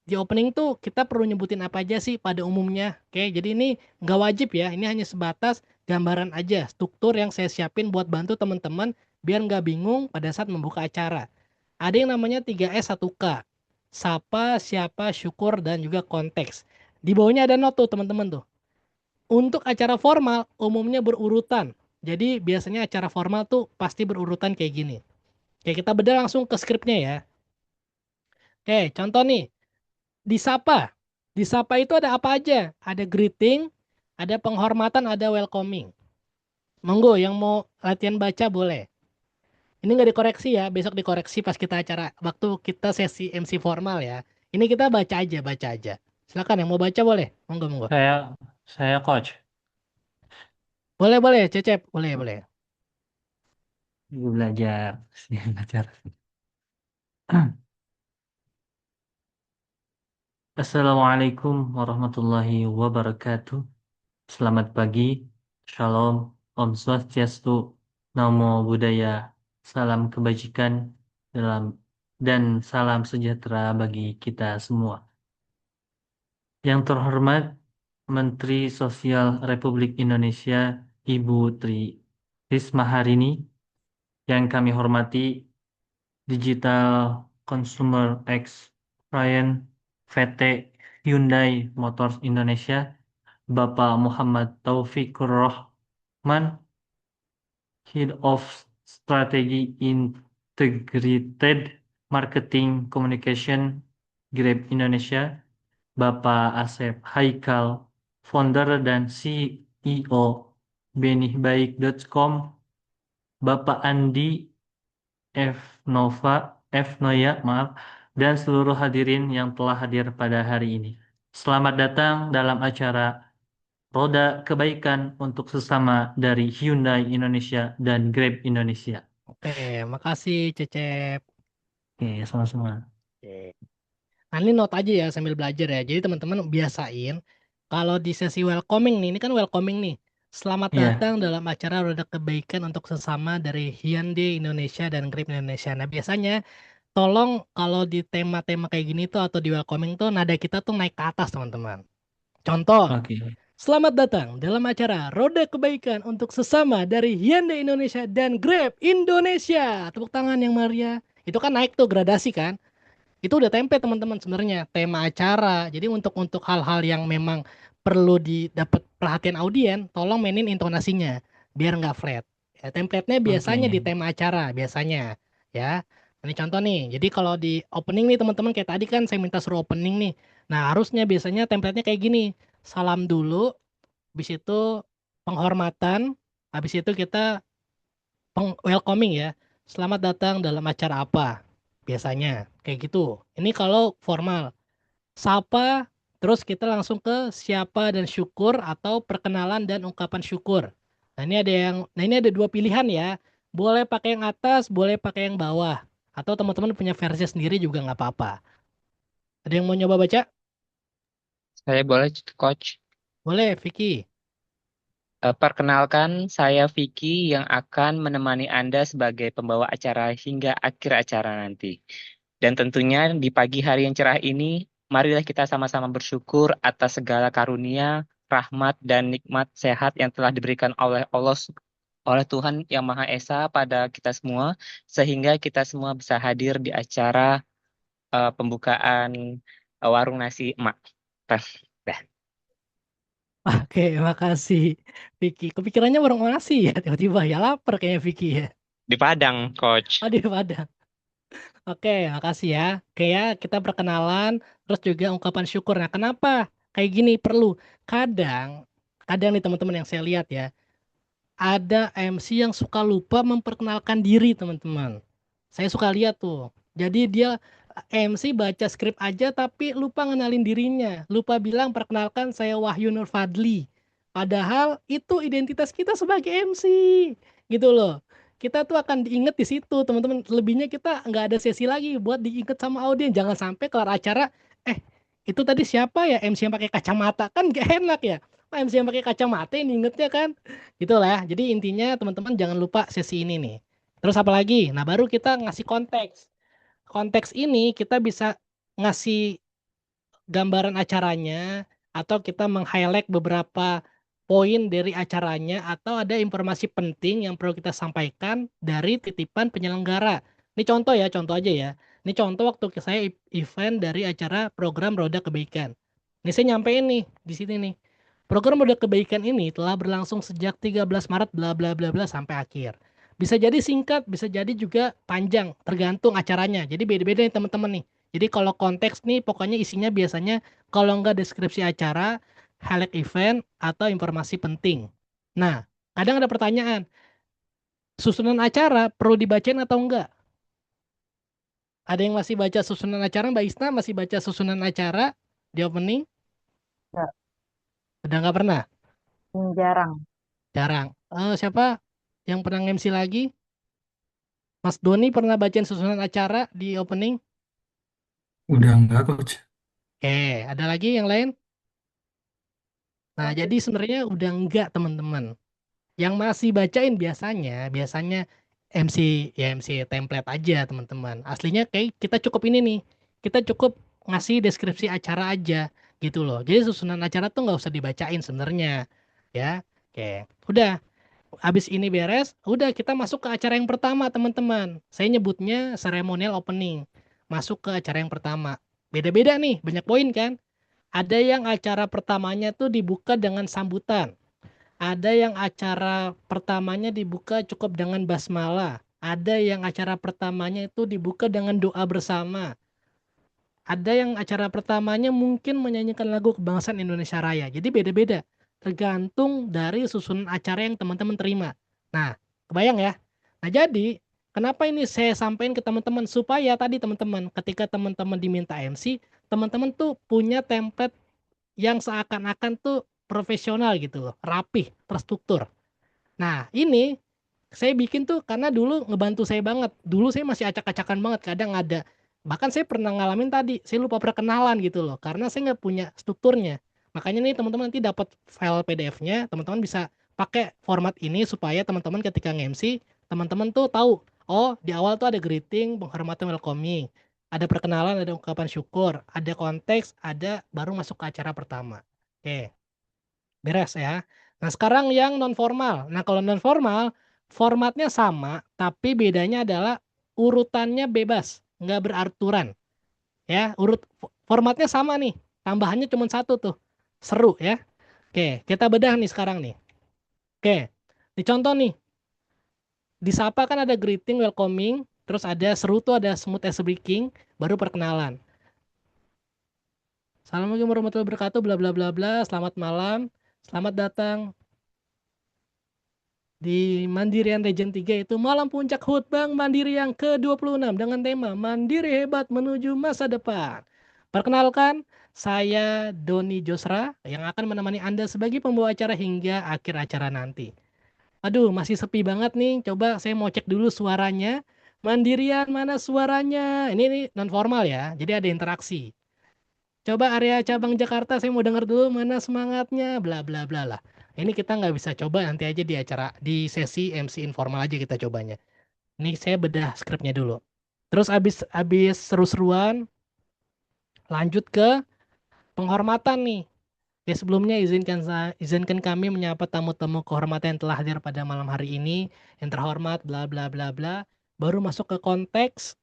Di opening tuh kita perlu nyebutin apa aja sih pada umumnya. Oke, jadi ini nggak wajib ya. Ini hanya sebatas gambaran aja, struktur yang saya siapin buat bantu teman-teman biar nggak bingung pada saat membuka acara. Ada yang namanya 3S 1K. Sapa, siapa, syukur, dan juga konteks. Di bawahnya ada note tuh teman-teman tuh. Untuk acara formal umumnya berurutan. Jadi biasanya acara formal tuh pasti berurutan kayak gini. Oke, kita bedah langsung ke skripnya ya. Oke, contoh nih. Disapa. Disapa itu ada apa aja? Ada greeting, ada penghormatan, ada welcoming. Monggo yang mau latihan baca boleh. Ini nggak dikoreksi ya, besok dikoreksi pas kita acara waktu kita sesi MC formal ya. Ini kita baca aja, baca aja. Silakan yang mau baca boleh. Monggo, monggo. Saya coach. Boleh, boleh, Cecep. Boleh, boleh. Belajar. Belajar. Assalamualaikum warahmatullahi wabarakatuh. Selamat pagi, Shalom, Om Swastiastu, Namo Buddhaya, salam kebajikan dan salam sejahtera bagi kita semua. Yang terhormat Menteri Sosial Republik Indonesia, Ibu Tri Risma Harini, yang kami hormati Digital Consumer Experience PT Hyundai Motors Indonesia, Bapak Muhammad Taufikur Rahman, Head of Strategy Integrated Marketing Communication Grab Indonesia, Bapak Asep Haikal, Founder dan CEO benihbaik.com, Bapak Andi F. Noya, dan seluruh hadirin yang telah hadir pada hari ini. Selamat datang dalam acara Roda Kebaikan untuk Sesama dari Hyundai Indonesia dan Grab Indonesia. Oke, makasih Cecep. Oke, sama-sama. Oke. Nah ini note aja ya sambil belajar ya. Jadi teman-teman biasain kalau di sesi welcoming nih, ini kan welcoming nih. Selamat Iya. datang dalam acara Roda Kebaikan untuk Sesama dari Hyundai Indonesia dan Grab Indonesia. Nah biasanya tolong kalau di tema-tema kayak gini tuh atau di welcoming tuh nada kita tuh naik ke atas teman-teman. Contoh, Oke. selamat datang dalam acara Roda Kebaikan untuk Sesama dari Hyundai Indonesia dan Grab Indonesia. Tepuk tangan yang meriah. Itu kan naik tuh gradasi kan. Itu udah tempe teman-teman sebenarnya tema acara. Jadi untuk hal-hal yang memang perlu didapat perhatian audien, tolong mainin intonasinya biar nggak flat. Ya, template-nya biasanya di Oke. tema acara biasanya ya. Ini contoh nih. Jadi kalau di opening nih teman-teman kayak tadi kan saya minta suruh opening nih. Nah, harusnya biasanya template-nya kayak gini. Salam dulu, habis itu penghormatan, habis itu kita welcoming ya. Selamat datang dalam acara apa? Biasanya kayak gitu. Ini kalau formal. Sapa, terus kita langsung ke siapa dan syukur atau perkenalan dan ungkapan syukur. Nah ini ada dua pilihan ya. Boleh pakai yang atas, boleh pakai yang bawah. Atau teman-teman punya versi sendiri juga nggak apa-apa. Ada yang mau nyoba baca? Saya boleh, Coach. Boleh, Vicky. Perkenalkan, saya Vicky yang akan menemani Anda sebagai pembawa acara hingga akhir acara nanti. Dan tentunya di pagi hari yang cerah ini, marilah kita sama-sama bersyukur atas segala karunia, rahmat, dan nikmat sehat yang telah diberikan oleh Allah, oleh Tuhan Yang Maha Esa pada kita semua, sehingga kita semua bisa hadir di acara pembukaan warung nasi emak. Dah. Oke, makasih Vicky. Kepikirannya warung nasi ya, tiba-tiba ya lapar kayaknya Vicky ya. Di Padang, Coach. Oh, di Padang. Oke, makasih ya. Oke ya, kita perkenalan, terus juga ungkapan syukur. Nah, kenapa kayak gini perlu? Kadang, kadang nih teman-teman yang saya lihat ya, ada MC yang suka lupa memperkenalkan diri teman-teman. Saya suka lihat tuh. Jadi dia MC baca skrip aja tapi lupa ngenalin dirinya. Lupa bilang perkenalkan saya Wahyu Nur Fadli. Padahal itu identitas kita sebagai MC. Gitu loh. Kita tuh akan diinget di situ teman-teman. Lebihnya kita nggak ada sesi lagi buat diinget sama audiens. Jangan sampai kelar acara, Itu tadi siapa ya MC yang pakai kacamata? Kan gak enak ya. MC yang pakai kacamata ini ingetnya kan. Gitu lah. Jadi intinya teman-teman jangan lupa sesi ini nih. Terus apa lagi? Nah, baru kita ngasih konteks. Konteks ini kita bisa ngasih gambaran acaranya atau kita meng-highlight beberapa poin dari acaranya atau ada informasi penting yang perlu kita sampaikan dari titipan penyelenggara. Ini contoh ya, contoh aja ya. Ini contoh waktu saya event dari acara program Roda Kebaikan. Ini saya nyampein nih di sini nih. Program Roda Kebaikan ini telah berlangsung sejak 13 Maret bla bla bla bla sampai akhir. Bisa jadi singkat, bisa jadi juga panjang, tergantung acaranya. Jadi beda-beda nih teman-teman nih. Jadi kalau konteks nih pokoknya isinya biasanya kalau nggak deskripsi acara, highlight event, atau informasi penting. Nah, kadang ada pertanyaan, susunan acara perlu dibacain atau enggak? Ada yang masih baca susunan acara? Mbak Isna masih baca susunan acara di opening? Nggak, Udah nggak pernah? jarang. Jarang. Siapa yang pernah MC lagi? Mas Doni pernah bacain susunan acara di opening? Udah enggak, Coach. Ada lagi yang lain? Nah, jadi sebenarnya udah enggak teman-teman. Yang masih bacain biasanya MC ya MC template aja teman-teman. Aslinya kayak kita cukup ini nih. Kita cukup ngasih deskripsi acara aja gitu loh. Jadi susunan acara tuh nggak usah dibacain sebenarnya. Ya. Oke. Udah. Habis ini beres, udah kita masuk ke acara yang pertama teman-teman. Saya nyebutnya ceremonial opening. Masuk ke acara yang pertama. Beda-beda nih, banyak poin kan? Ada yang acara pertamanya tuh dibuka dengan sambutan. Ada yang acara pertamanya dibuka cukup dengan basmalah. Ada yang acara pertamanya itu dibuka dengan doa bersama. Ada yang acara pertamanya mungkin menyanyikan lagu kebangsaan Indonesia Raya. Jadi beda-beda. Tergantung dari susunan acara yang teman-teman terima. Nah, kebayang ya? Nah, jadi kenapa ini saya sampaikan ke teman-teman? Supaya tadi teman-teman, ketika teman-teman diminta MC, teman-teman tuh punya template yang seakan-akan tuh profesional gitu loh. Rapih, terstruktur. Nah, ini saya bikin tuh karena dulu ngebantu saya banget. Dulu saya masih acak-acakan banget, kadang ada. Bahkan saya pernah ngalamin tadi, saya lupa perkenalan gitu loh, karena saya nggak punya strukturnya. Makanya nih teman-teman nanti dapat file PDF-nya, teman-teman bisa pakai format ini supaya teman-teman ketika nge-MC, teman-teman tuh tahu, oh di awal tuh ada greeting, penghormatan, welcoming, ada perkenalan, ada ungkapan syukur, ada konteks, ada baru masuk ke acara pertama. Oke, beres ya. Nah sekarang yang non formal. Nah kalau non formal formatnya sama, tapi bedanya adalah urutannya bebas, nggak beraturan. Ya, formatnya sama nih, tambahannya cuma satu tuh, seru ya. Oke, kita bedah nih sekarang nih. Oke, di contoh nih, di Sapa kan ada greeting, welcoming, terus ada seru tuh ada smooth as speaking, baru perkenalan. Assalamualaikum warahmatullahi wabarakatuh, bla bla bla bla, selamat malam, selamat datang di Mandirian Region 3 itu malam puncak HUT Bank Mandiri yang ke-26 dengan tema Mandiri Hebat Menuju Masa Depan. Perkenalkan, saya Doni Josra yang akan menemani Anda sebagai pembawa acara hingga akhir acara nanti. Aduh, masih sepi banget nih. Coba saya mau cek dulu suaranya. Mandirian, mana suaranya? Ini non formal ya, jadi ada interaksi. Coba area cabang Jakarta, saya mau dengar dulu mana semangatnya, bla bla bla lah. Ini kita nggak bisa coba nanti aja di acara di sesi MC informal aja kita cobanya. Ini saya bedah skripnya dulu. Terus abis seru-seruan, lanjut ke penghormatan nih. Ya sebelumnya izinkan kami menyapa tamu-tamu kehormatan yang telah hadir pada malam hari ini. Yang terhormat, bla bla bla bla. Baru masuk ke konteks,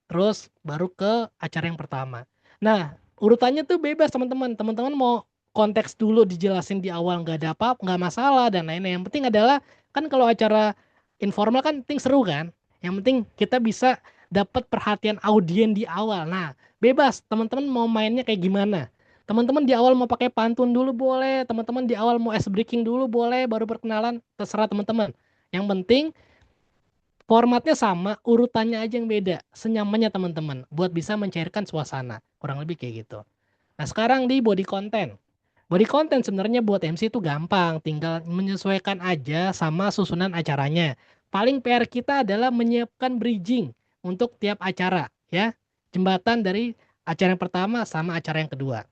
terus baru ke acara yang pertama. Nah, urutannya tuh bebas teman-teman. Teman-teman mau konteks dulu dijelasin di awal nggak ada apa, nggak masalah dan lain-lain. Yang penting adalah kan kalau acara informal kan penting seru kan. Yang penting kita bisa dapat perhatian audien di awal. Nah, bebas teman-teman mau mainnya kayak gimana. Teman-teman di awal mau pakai pantun dulu boleh, teman-teman di awal mau ice breaking dulu boleh, baru perkenalan terserah teman-teman. Yang penting formatnya sama, urutannya aja yang beda. Senyamannya teman-teman, buat bisa mencairkan suasana. Kurang lebih kayak gitu. Nah sekarang di body content. Body content sebenarnya buat MC itu gampang, tinggal menyesuaikan aja sama susunan acaranya. Paling PR kita adalah menyiapkan bridging untuk tiap acara, ya. Jembatan dari acara yang pertama sama acara yang kedua.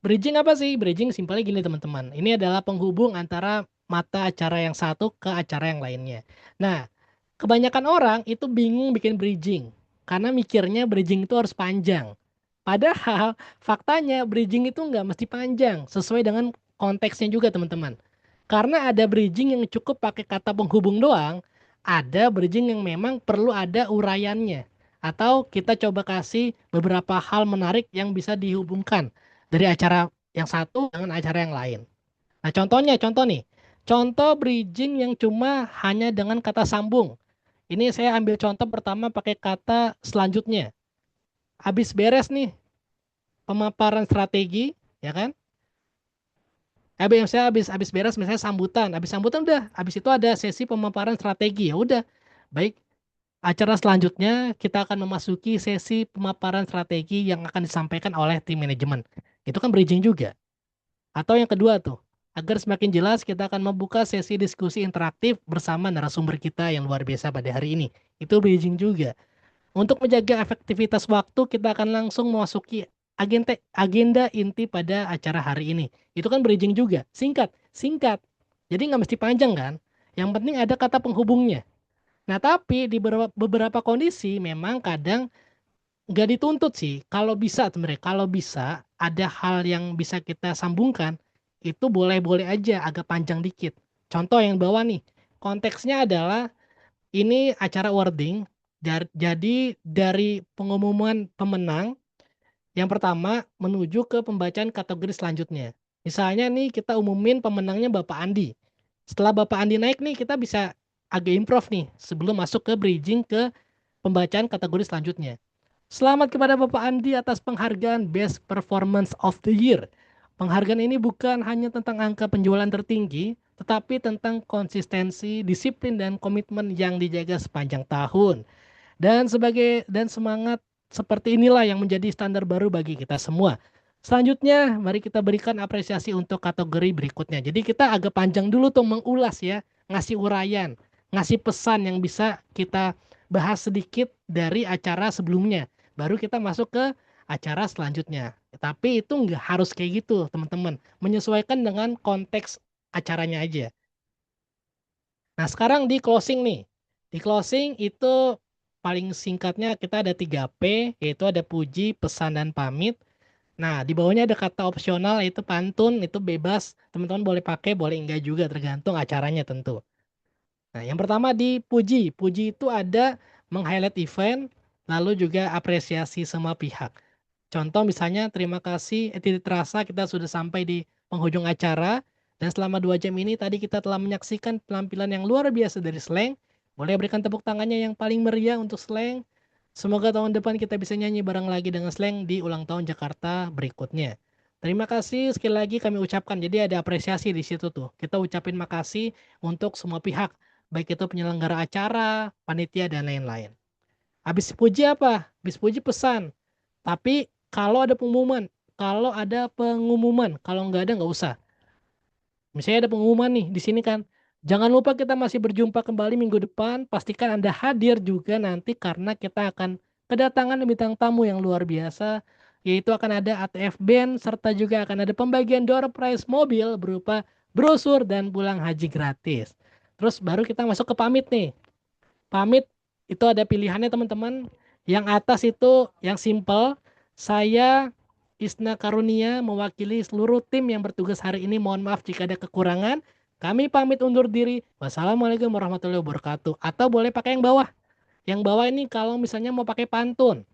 Bridging apa sih? Bridging simpelnya gini teman-teman. Ini adalah penghubung antara mata acara yang satu ke acara yang lainnya. Nah, kebanyakan orang itu bingung bikin bridging. Karena mikirnya bridging itu harus panjang. Padahal faktanya bridging itu nggak mesti panjang. Sesuai dengan konteksnya juga teman-teman. Karena ada bridging yang cukup pakai kata penghubung doang. Ada bridging yang memang perlu ada uraiannya. Atau kita coba kasih beberapa hal menarik yang bisa dihubungkan dari acara yang satu dengan acara yang lain. Nah, contoh nih. Contoh bridging yang cuma hanya dengan kata sambung. Ini saya ambil contoh pertama pakai kata selanjutnya. Habis beres nih pemaparan strategi, ya kan? Habis beres misalnya sambutan. Habis sambutan udah, habis itu ada sesi pemaparan strategi. Ya udah. Baik, acara selanjutnya kita akan memasuki sesi pemaparan strategi yang akan disampaikan oleh tim manajemen. Itu kan bridging juga. Atau yang kedua tuh, agar semakin jelas kita akan membuka sesi diskusi interaktif bersama narasumber kita yang luar biasa pada hari ini. Itu bridging juga. Untuk menjaga efektivitas waktu, kita akan langsung memasuki agenda inti pada acara hari ini. Itu kan bridging juga. Singkat, singkat. Jadi nggak mesti panjang kan? Yang penting ada kata penghubungnya. Nah, tapi di beberapa kondisi memang kadang nggak dituntut sih. Kalau bisa sebenarnya, kalau bisa ada hal yang bisa kita sambungkan, itu boleh-boleh aja agak panjang dikit. Contoh yang bawah nih, konteksnya adalah ini acara wording, jadi dari pengumuman pemenang, yang pertama menuju ke pembacaan kategori selanjutnya. Misalnya nih kita umumin pemenangnya Bapak Andi. Setelah Bapak Andi naik nih, kita bisa agak improv nih sebelum masuk ke bridging ke pembacaan kategori selanjutnya. Selamat kepada Bapak Andi atas penghargaan Best Performance of the Year. Penghargaan ini bukan hanya tentang angka penjualan tertinggi, tetapi tentang konsistensi, disiplin, dan komitmen yang dijaga sepanjang tahun. Dan semangat seperti inilah yang menjadi standar baru bagi kita semua. Selanjutnya, mari kita berikan apresiasi untuk kategori berikutnya. Jadi kita agak panjang dulu tuh mengulas ya, ngasih uraian, ngasih pesan yang bisa kita bahas sedikit dari acara sebelumnya. Baru kita masuk ke acara selanjutnya. Tapi itu nggak harus kayak gitu, teman-teman. Menyesuaikan dengan konteks acaranya aja. Nah, sekarang di closing nih. Di closing itu paling singkatnya kita ada 3P, yaitu ada puji, pesan, dan pamit. Nah, di bawahnya ada kata opsional, yaitu pantun, itu bebas. Teman-teman boleh pakai, boleh enggak juga, tergantung acaranya tentu. Nah, yang pertama di puji. Puji itu ada meng-highlight event, lalu juga apresiasi semua pihak. Contoh misalnya, terima kasih, tidak terasa kita sudah sampai di penghujung acara. Dan selama 2 jam ini tadi kita telah menyaksikan penampilan yang luar biasa dari Slang. Boleh berikan tepuk tangannya yang paling meriah untuk Slang. Semoga tahun depan kita bisa nyanyi bareng lagi dengan Slang di ulang tahun Jakarta berikutnya. Terima kasih sekali lagi kami ucapkan. Jadi ada apresiasi di situ tuh. Kita ucapin makasih untuk semua pihak. Baik itu penyelenggara acara, panitia, dan lain-lain. Habis puji apa? Habis puji pesan. Tapi kalau ada pengumuman, kalau nggak ada nggak usah. Misalnya ada pengumuman nih di sini kan. Jangan lupa kita masih berjumpa kembali minggu depan. Pastikan Anda hadir juga nanti karena kita akan kedatangan bintang tamu yang luar biasa. Yaitu akan ada ATF Band serta juga akan ada pembagian door prize mobil berupa brosur dan pulang haji gratis. Terus baru kita masuk ke pamit nih. Pamit itu ada pilihannya teman-teman. Yang atas itu yang simple. Saya Isna Karunia mewakili seluruh tim yang bertugas hari ini. Mohon maaf jika ada kekurangan. Kami pamit undur diri. Wassalamualaikum warahmatullahi wabarakatuh. Atau boleh pakai yang bawah. Yang bawah ini kalau misalnya mau pakai pantun.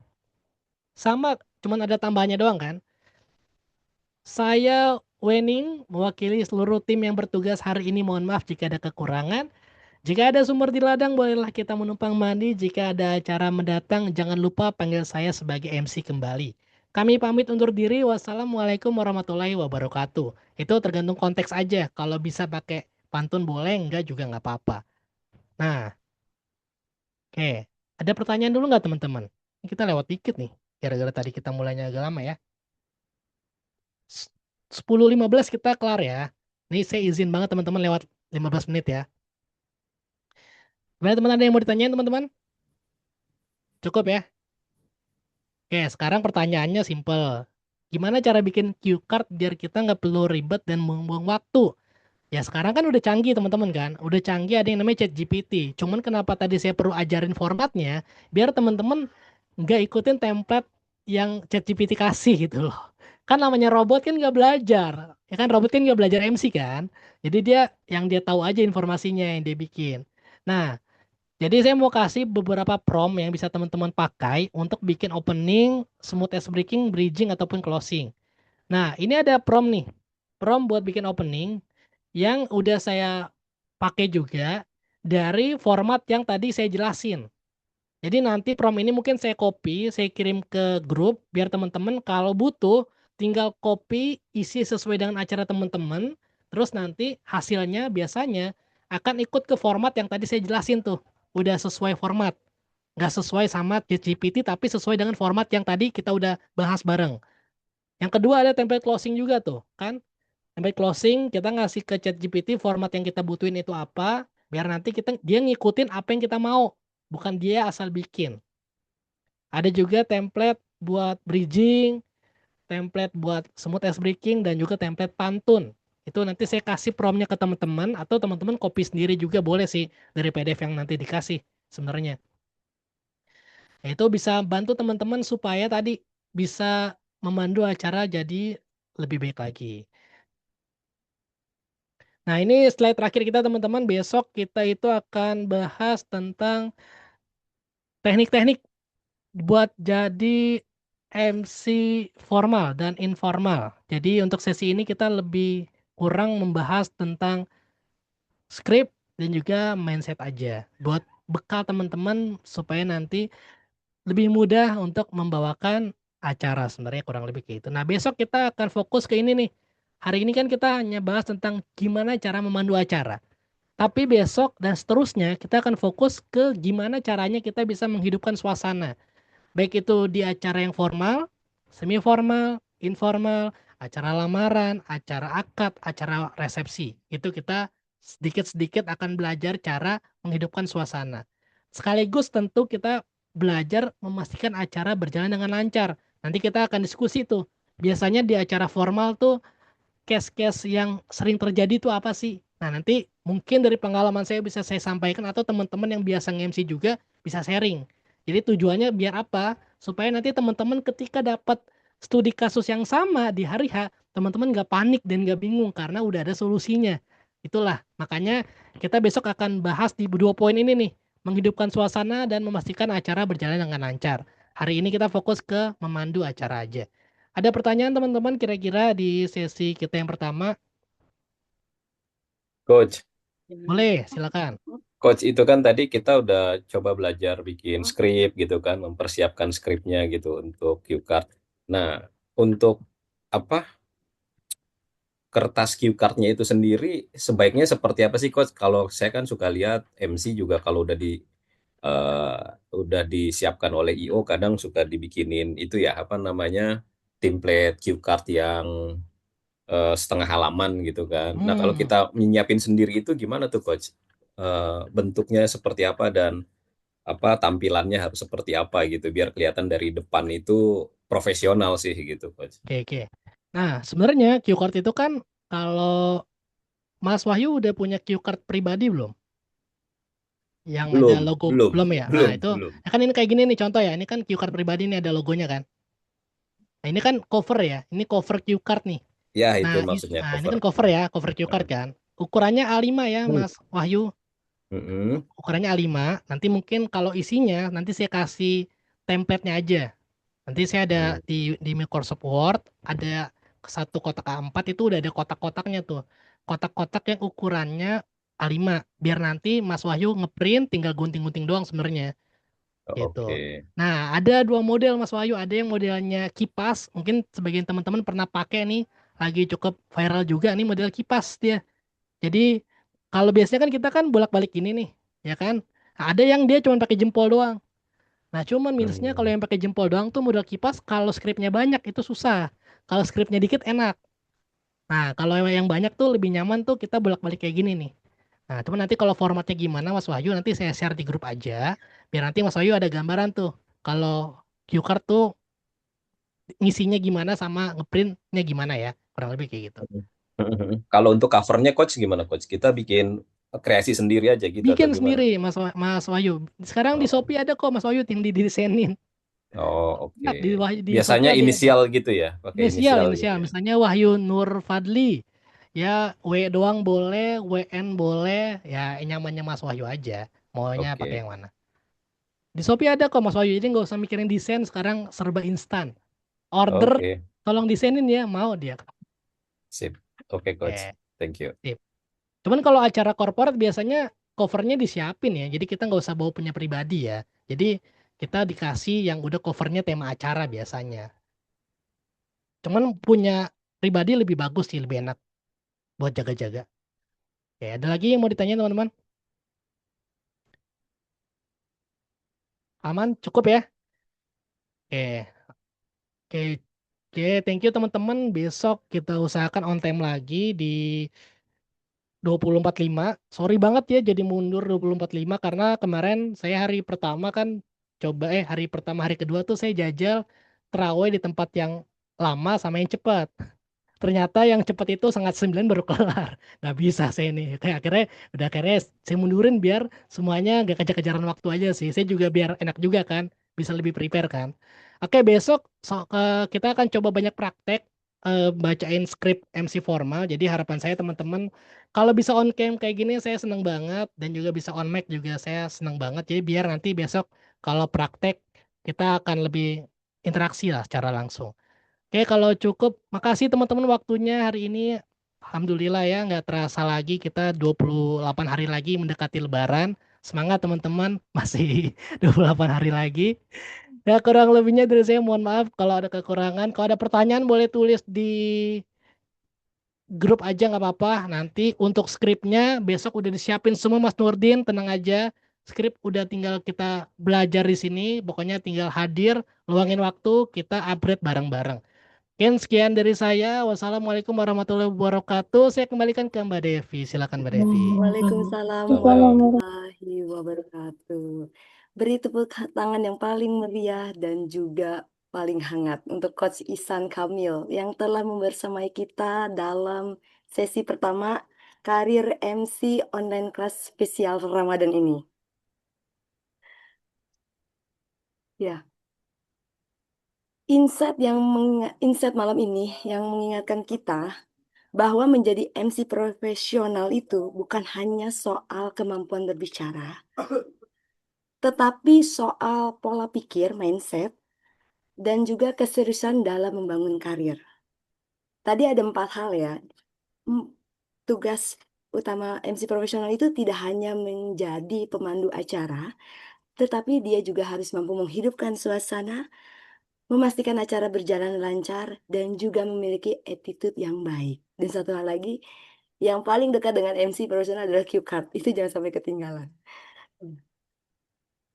Sama, cuman ada tambahnya doang kan. Saya Wening mewakili seluruh tim yang bertugas hari ini. Mohon maaf jika ada kekurangan. Jika ada sumber di ladang, bolehlah kita menumpang mandi. Jika ada acara mendatang, jangan lupa panggil saya sebagai MC kembali. Kami pamit undur diri. Wassalamualaikum warahmatullahi wabarakatuh. Itu tergantung konteks aja. Kalau bisa pakai pantun boleh, enggak juga nggak apa-apa. Nah, oke. Ada pertanyaan dulu nggak teman-teman? Kita lewat dikit nih. Gara-gara tadi kita mulainya agak lama ya. 10.15 kita kelar ya. Ini saya izin banget teman-teman lewat 15 menit ya. Gimana teman-teman, ada yang mau ditanyain teman-teman? Cukup ya? Oke, sekarang pertanyaannya simple. Gimana cara bikin cue card biar kita nggak perlu ribet dan buang-buang waktu? Ya sekarang kan udah canggih teman-teman kan. Udah canggih ada yang namanya ChatGPT. Cuman kenapa tadi saya perlu ajarin formatnya? Biar teman-teman nggak ikutin template yang ChatGPT kasih gitu loh. Kan namanya robot kan nggak belajar. Ya kan robot kan nggak belajar MC kan. Jadi dia tahu aja informasinya yang dia bikin. Nah, jadi saya mau kasih beberapa prompt yang bisa teman-teman pakai untuk bikin opening, smooth as breaking, bridging, ataupun closing. Nah, ini ada prompt nih. Prompt buat bikin opening yang udah saya pakai juga dari format yang tadi saya jelasin. Jadi nanti prompt ini mungkin saya copy, saya kirim ke grup biar teman-teman kalau butuh tinggal copy isi sesuai dengan acara teman-teman. Terus nanti hasilnya biasanya akan ikut ke format yang tadi saya jelasin tuh. Udah sesuai format. Nggak sesuai sama ChatGPT tapi sesuai dengan format yang tadi kita udah bahas bareng. Yang kedua ada template closing juga tuh, kan? Template closing kita ngasih ke ChatGPT format yang kita butuhin itu apa, biar nanti dia ngikutin apa yang kita mau, bukan dia asal bikin. Ada juga template buat bridging, template buat smooth as breaking, dan juga template pantun. Itu nanti saya kasih prompt-nya ke teman-teman, atau teman-teman copy sendiri juga boleh sih dari PDF yang nanti dikasih sebenarnya. Nah, itu bisa bantu teman-teman supaya tadi bisa memandu acara jadi lebih baik lagi. Nah, ini slide terakhir kita teman-teman. Besok kita itu akan bahas tentang teknik-teknik buat jadi MC formal dan informal. Jadi untuk sesi ini kita lebih kurang membahas tentang script dan juga mindset aja. Buat bekal teman-teman supaya nanti lebih mudah untuk membawakan acara, sebenarnya kurang lebih kayak gitu. Nah, besok kita akan fokus ke ini nih. Hari ini kan kita hanya bahas tentang gimana cara memandu acara. Tapi besok dan seterusnya kita akan fokus ke gimana caranya kita bisa menghidupkan suasana. Baik itu di acara yang formal, semi formal, informal, acara lamaran, acara akad, acara resepsi. Itu kita sedikit-sedikit akan belajar cara menghidupkan suasana. Sekaligus tentu kita belajar memastikan acara berjalan dengan lancar. Nanti kita akan diskusi tuh. Biasanya di acara formal tuh case-case yang sering terjadi itu apa sih? Nah, nanti mungkin dari pengalaman saya bisa saya sampaikan atau teman-teman yang biasa nge-MC juga bisa sharing. Jadi tujuannya biar apa? Supaya nanti teman-teman ketika dapat studi kasus yang sama di hari H, teman-teman nggak panik dan nggak bingung karena udah ada solusinya. Itulah, makanya kita besok akan bahas di 2 poin ini nih, menghidupkan suasana dan memastikan acara berjalan dengan lancar. Hari ini kita fokus ke memandu acara aja. Ada pertanyaan teman-teman kira-kira di sesi kita yang pertama? Coach, Boleh, silakan. Coach itu kan tadi kita udah coba belajar bikin skrip gitu kan, mempersiapkan skripnya gitu untuk cue card. Nah, untuk apa kertas cue cardnya itu sendiri sebaiknya seperti apa sih Coach? Kalau saya kan suka lihat MC juga kalau eh, udah disiapkan oleh IO kadang suka dibikinin itu ya apa namanya template cue card yang setengah halaman gitu kan. Nah, kalau kita nyiapin sendiri itu gimana tuh Coach? Bentuknya seperti apa dan apa tampilannya harus seperti apa gitu biar kelihatan dari depan itu profesional sih gitu Coach. Oke, oke. Nah, sebenarnya cue card itu kan kalau Mas Wahyu udah punya cue card pribadi belum? Yang ada Belum, logo belum, belum ya? Nah, belum, itu belum. ya kan ini kayak gini nih contoh ya. Ini kan cue card pribadi nih ada logonya kan. Nah, ini kan cover ya. Ini cover cue card nih. Ya, Nah, itu maksudnya ini cover. kan cover ya, cover cue card kan. Ukurannya A5 ya, Mas Wahyu. Mm-mm. Ukurannya A5. Nanti mungkin kalau isinya nanti saya kasih template-nya aja. Nanti saya ada Hmm. di Microsoft Word ada satu kotak A4 itu udah ada kotak-kotaknya tuh. Kotak-kotak yang ukurannya A5 biar nanti Mas Wahyu ngeprint tinggal gunting-gunting doang sebenarnya gitu. Oke. Nah, ada 2 model Mas Wahyu, ada yang modelnya kipas, mungkin sebagian teman-teman pernah pakai nih, lagi cukup viral juga nih model kipas dia. Jadi kalau biasanya kan kita kan bolak-balik ini nih, ya kan? Nah, ada yang dia cuma pakai jempol doang. Nah, cuman minusnya kalau Hmm. yang pakai jempol doang tuh model kipas kalau skripnya banyak itu susah. Kalau skripnya dikit enak. Nah, kalau yang banyak tuh lebih nyaman tuh kita bolak-balik kayak gini nih. Nah, cuman nanti kalau formatnya gimana Mas Wahyu nanti saya share di grup aja. Biar nanti Mas Wahyu ada gambaran tuh. Kalau cue card tuh ngisinya gimana sama ngeprintnya gimana ya, kurang lebih kayak gitu. Kalau untuk covernya coach gimana coach? Kita bikin kreasi sendiri aja gitu atau Bikin gimana? sendiri Mas Wahyu. Sekarang di Oh, Shopee ada kok Mas Wahyu yang didesainin. oh, oke. Nah, di Biasanya Shopee ada inisial gitu ya, pakai inisial, inisial gitu inisial. ya. Misalnya Wahyu Nur Fadli. Ya, W doang boleh, WN boleh. Ya, nyamannya Mas Wahyu aja. Maunya pakai Oke, yang mana? Di Shopee ada kok Mas Wahyu. Jadi nggak usah mikirin desain. Sekarang serba instan. Order, oke, tolong desainin ya. Mau dia. sip. Oke coach, Eh, thank you. sip. Cuman kalau acara corporate biasanya covernya disiapin ya. Jadi kita nggak usah bawa punya pribadi ya. Jadi kita dikasih yang udah covernya tema acara biasanya. Cuman punya pribadi lebih bagus sih, lebih enak buat jaga-jaga. Ya, ada lagi yang mau ditanya teman-teman? Aman? Cukup ya? Oke, oke, oke. Thank you teman-teman. Besok kita usahakan on time lagi di 20.45. Sorry banget ya jadi mundur 20.45 karena kemarin saya hari pertama kan hari pertama hari kedua tuh saya jajal terawih di tempat yang lama sama yang cepat. Ternyata yang cepat itu sangat 9 baru kelar. Nggak bisa saya ini. Kayak akhirnya saya mundurin biar semuanya nggak kejar-kejaran waktu aja sih. Saya juga biar enak juga kan. Bisa lebih prepare kan. Oke, besok kita akan coba banyak praktek bacain skrip MC formal. Jadi harapan saya teman-teman kalau bisa on cam kayak gini saya seneng banget dan juga bisa on mic juga saya seneng banget. Jadi biar nanti besok kalau praktek kita akan lebih interaksi lah secara langsung. Oke, kalau cukup, makasih teman-teman waktunya hari ini. Alhamdulillah ya, nggak terasa lagi kita 28 hari lagi mendekati Lebaran. Semangat teman-teman, masih 28 hari lagi. Ya kurang lebihnya dari saya mohon maaf kalau ada kekurangan. Kalau ada pertanyaan boleh tulis di grup aja nggak apa-apa. Nanti untuk skripnya besok udah disiapin semua Mas Nurdin, tenang aja. Skrip udah tinggal kita belajar di sini. Pokoknya tinggal hadir, luangin waktu, kita upgrade bareng-bareng. Mungkin sekian dari saya. Wassalamualaikum warahmatullahi wabarakatuh. Saya kembalikan ke Mbak Devi. Silakan Mbak Devi. Waalaikumsalam Salam. warahmatullahi wabarakatuh. Beri tepuk tangan yang paling meriah dan juga paling hangat untuk Coach Ihsan Kamil yang telah membersamai kita dalam sesi pertama karir MC online kelas spesial Ramadan ini. Ya, insight malam ini yang mengingatkan kita bahwa menjadi MC profesional itu bukan hanya soal kemampuan berbicara, tetapi soal pola pikir, mindset, dan juga keseriusan dalam membangun karir. Tadi ada 4 hal ya. Tugas utama MC profesional itu tidak hanya menjadi pemandu acara, tetapi dia juga harus mampu menghidupkan suasana, memastikan acara berjalan lancar, dan juga memiliki attitude yang baik. Dan satu hal lagi, yang paling dekat dengan MC profesional adalah cue card. Itu jangan sampai ketinggalan.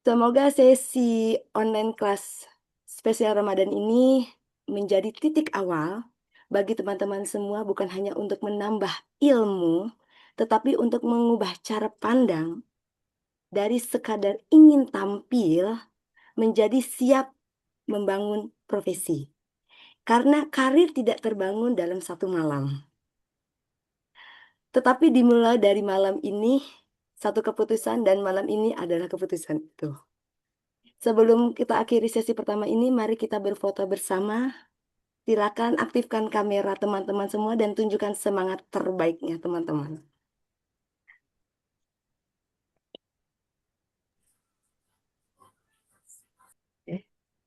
Semoga sesi online kelas spesial Ramadan ini menjadi titik awal bagi teman-teman semua bukan hanya untuk menambah ilmu, tetapi untuk mengubah cara pandang dari sekadar ingin tampil menjadi siap membangun profesi. Karena karir tidak terbangun dalam satu malam. Tetapi dimulai dari malam ini, satu keputusan dan malam ini adalah keputusan itu. Sebelum kita akhiri sesi pertama ini, mari kita berfoto bersama. Silakan aktifkan kamera teman-teman semua dan tunjukkan semangat terbaiknya teman-teman.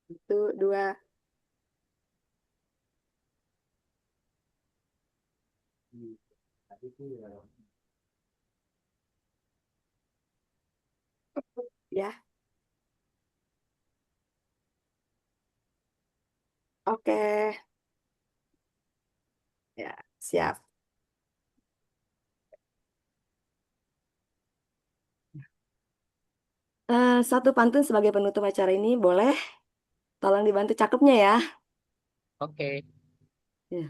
Satu, dua. Ya, oke. Ya, siap. Satu pantun sebagai penutup acara ini, boleh? Tolong dibantu cakepnya ya. Oke. Ya.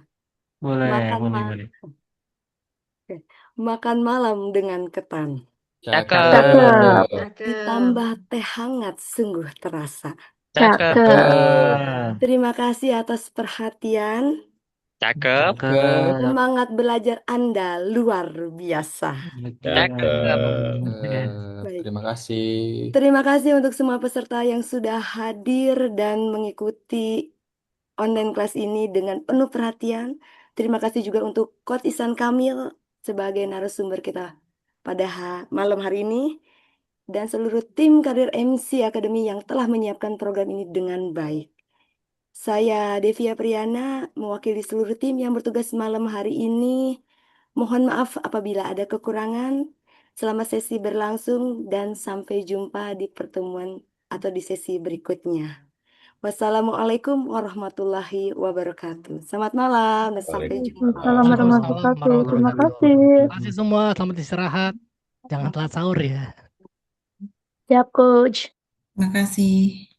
Boleh, Makan boleh, malam, boleh. makan malam dengan ketan. Cakep. Cakep. Ditambah teh hangat sungguh terasa. Cakep. Cakep. Terima kasih atas perhatian. Cakep. Cakep. Semangat belajar Anda luar biasa. Cakep. Baik. Terima kasih. Terima kasih untuk semua peserta yang sudah hadir dan mengikuti online kelas ini dengan penuh perhatian. Terima kasih juga untuk Coach Ihsan Kamil sebagai narasumber kita pada malam hari ini. Dan seluruh tim karir MC Academy yang telah menyiapkan program ini dengan baik. Saya Devia Priyana, mewakili seluruh tim yang bertugas malam hari ini. Mohon maaf apabila ada kekurangan. Selamat sesi berlangsung dan sampai jumpa di pertemuan atau di sesi berikutnya. Wassalamualaikum warahmatullahi wabarakatuh. Selamat malam dan sampai jumpa. Waalaikumsalam warahmatullahi Waalaikumsalam wabarakatuh. Terima warahmatullahi kasih. wabarakatuh. Terima kasih semua. Selamat istirahat. Jangan telat sahur ya. Siap, Coach. Terima kasih.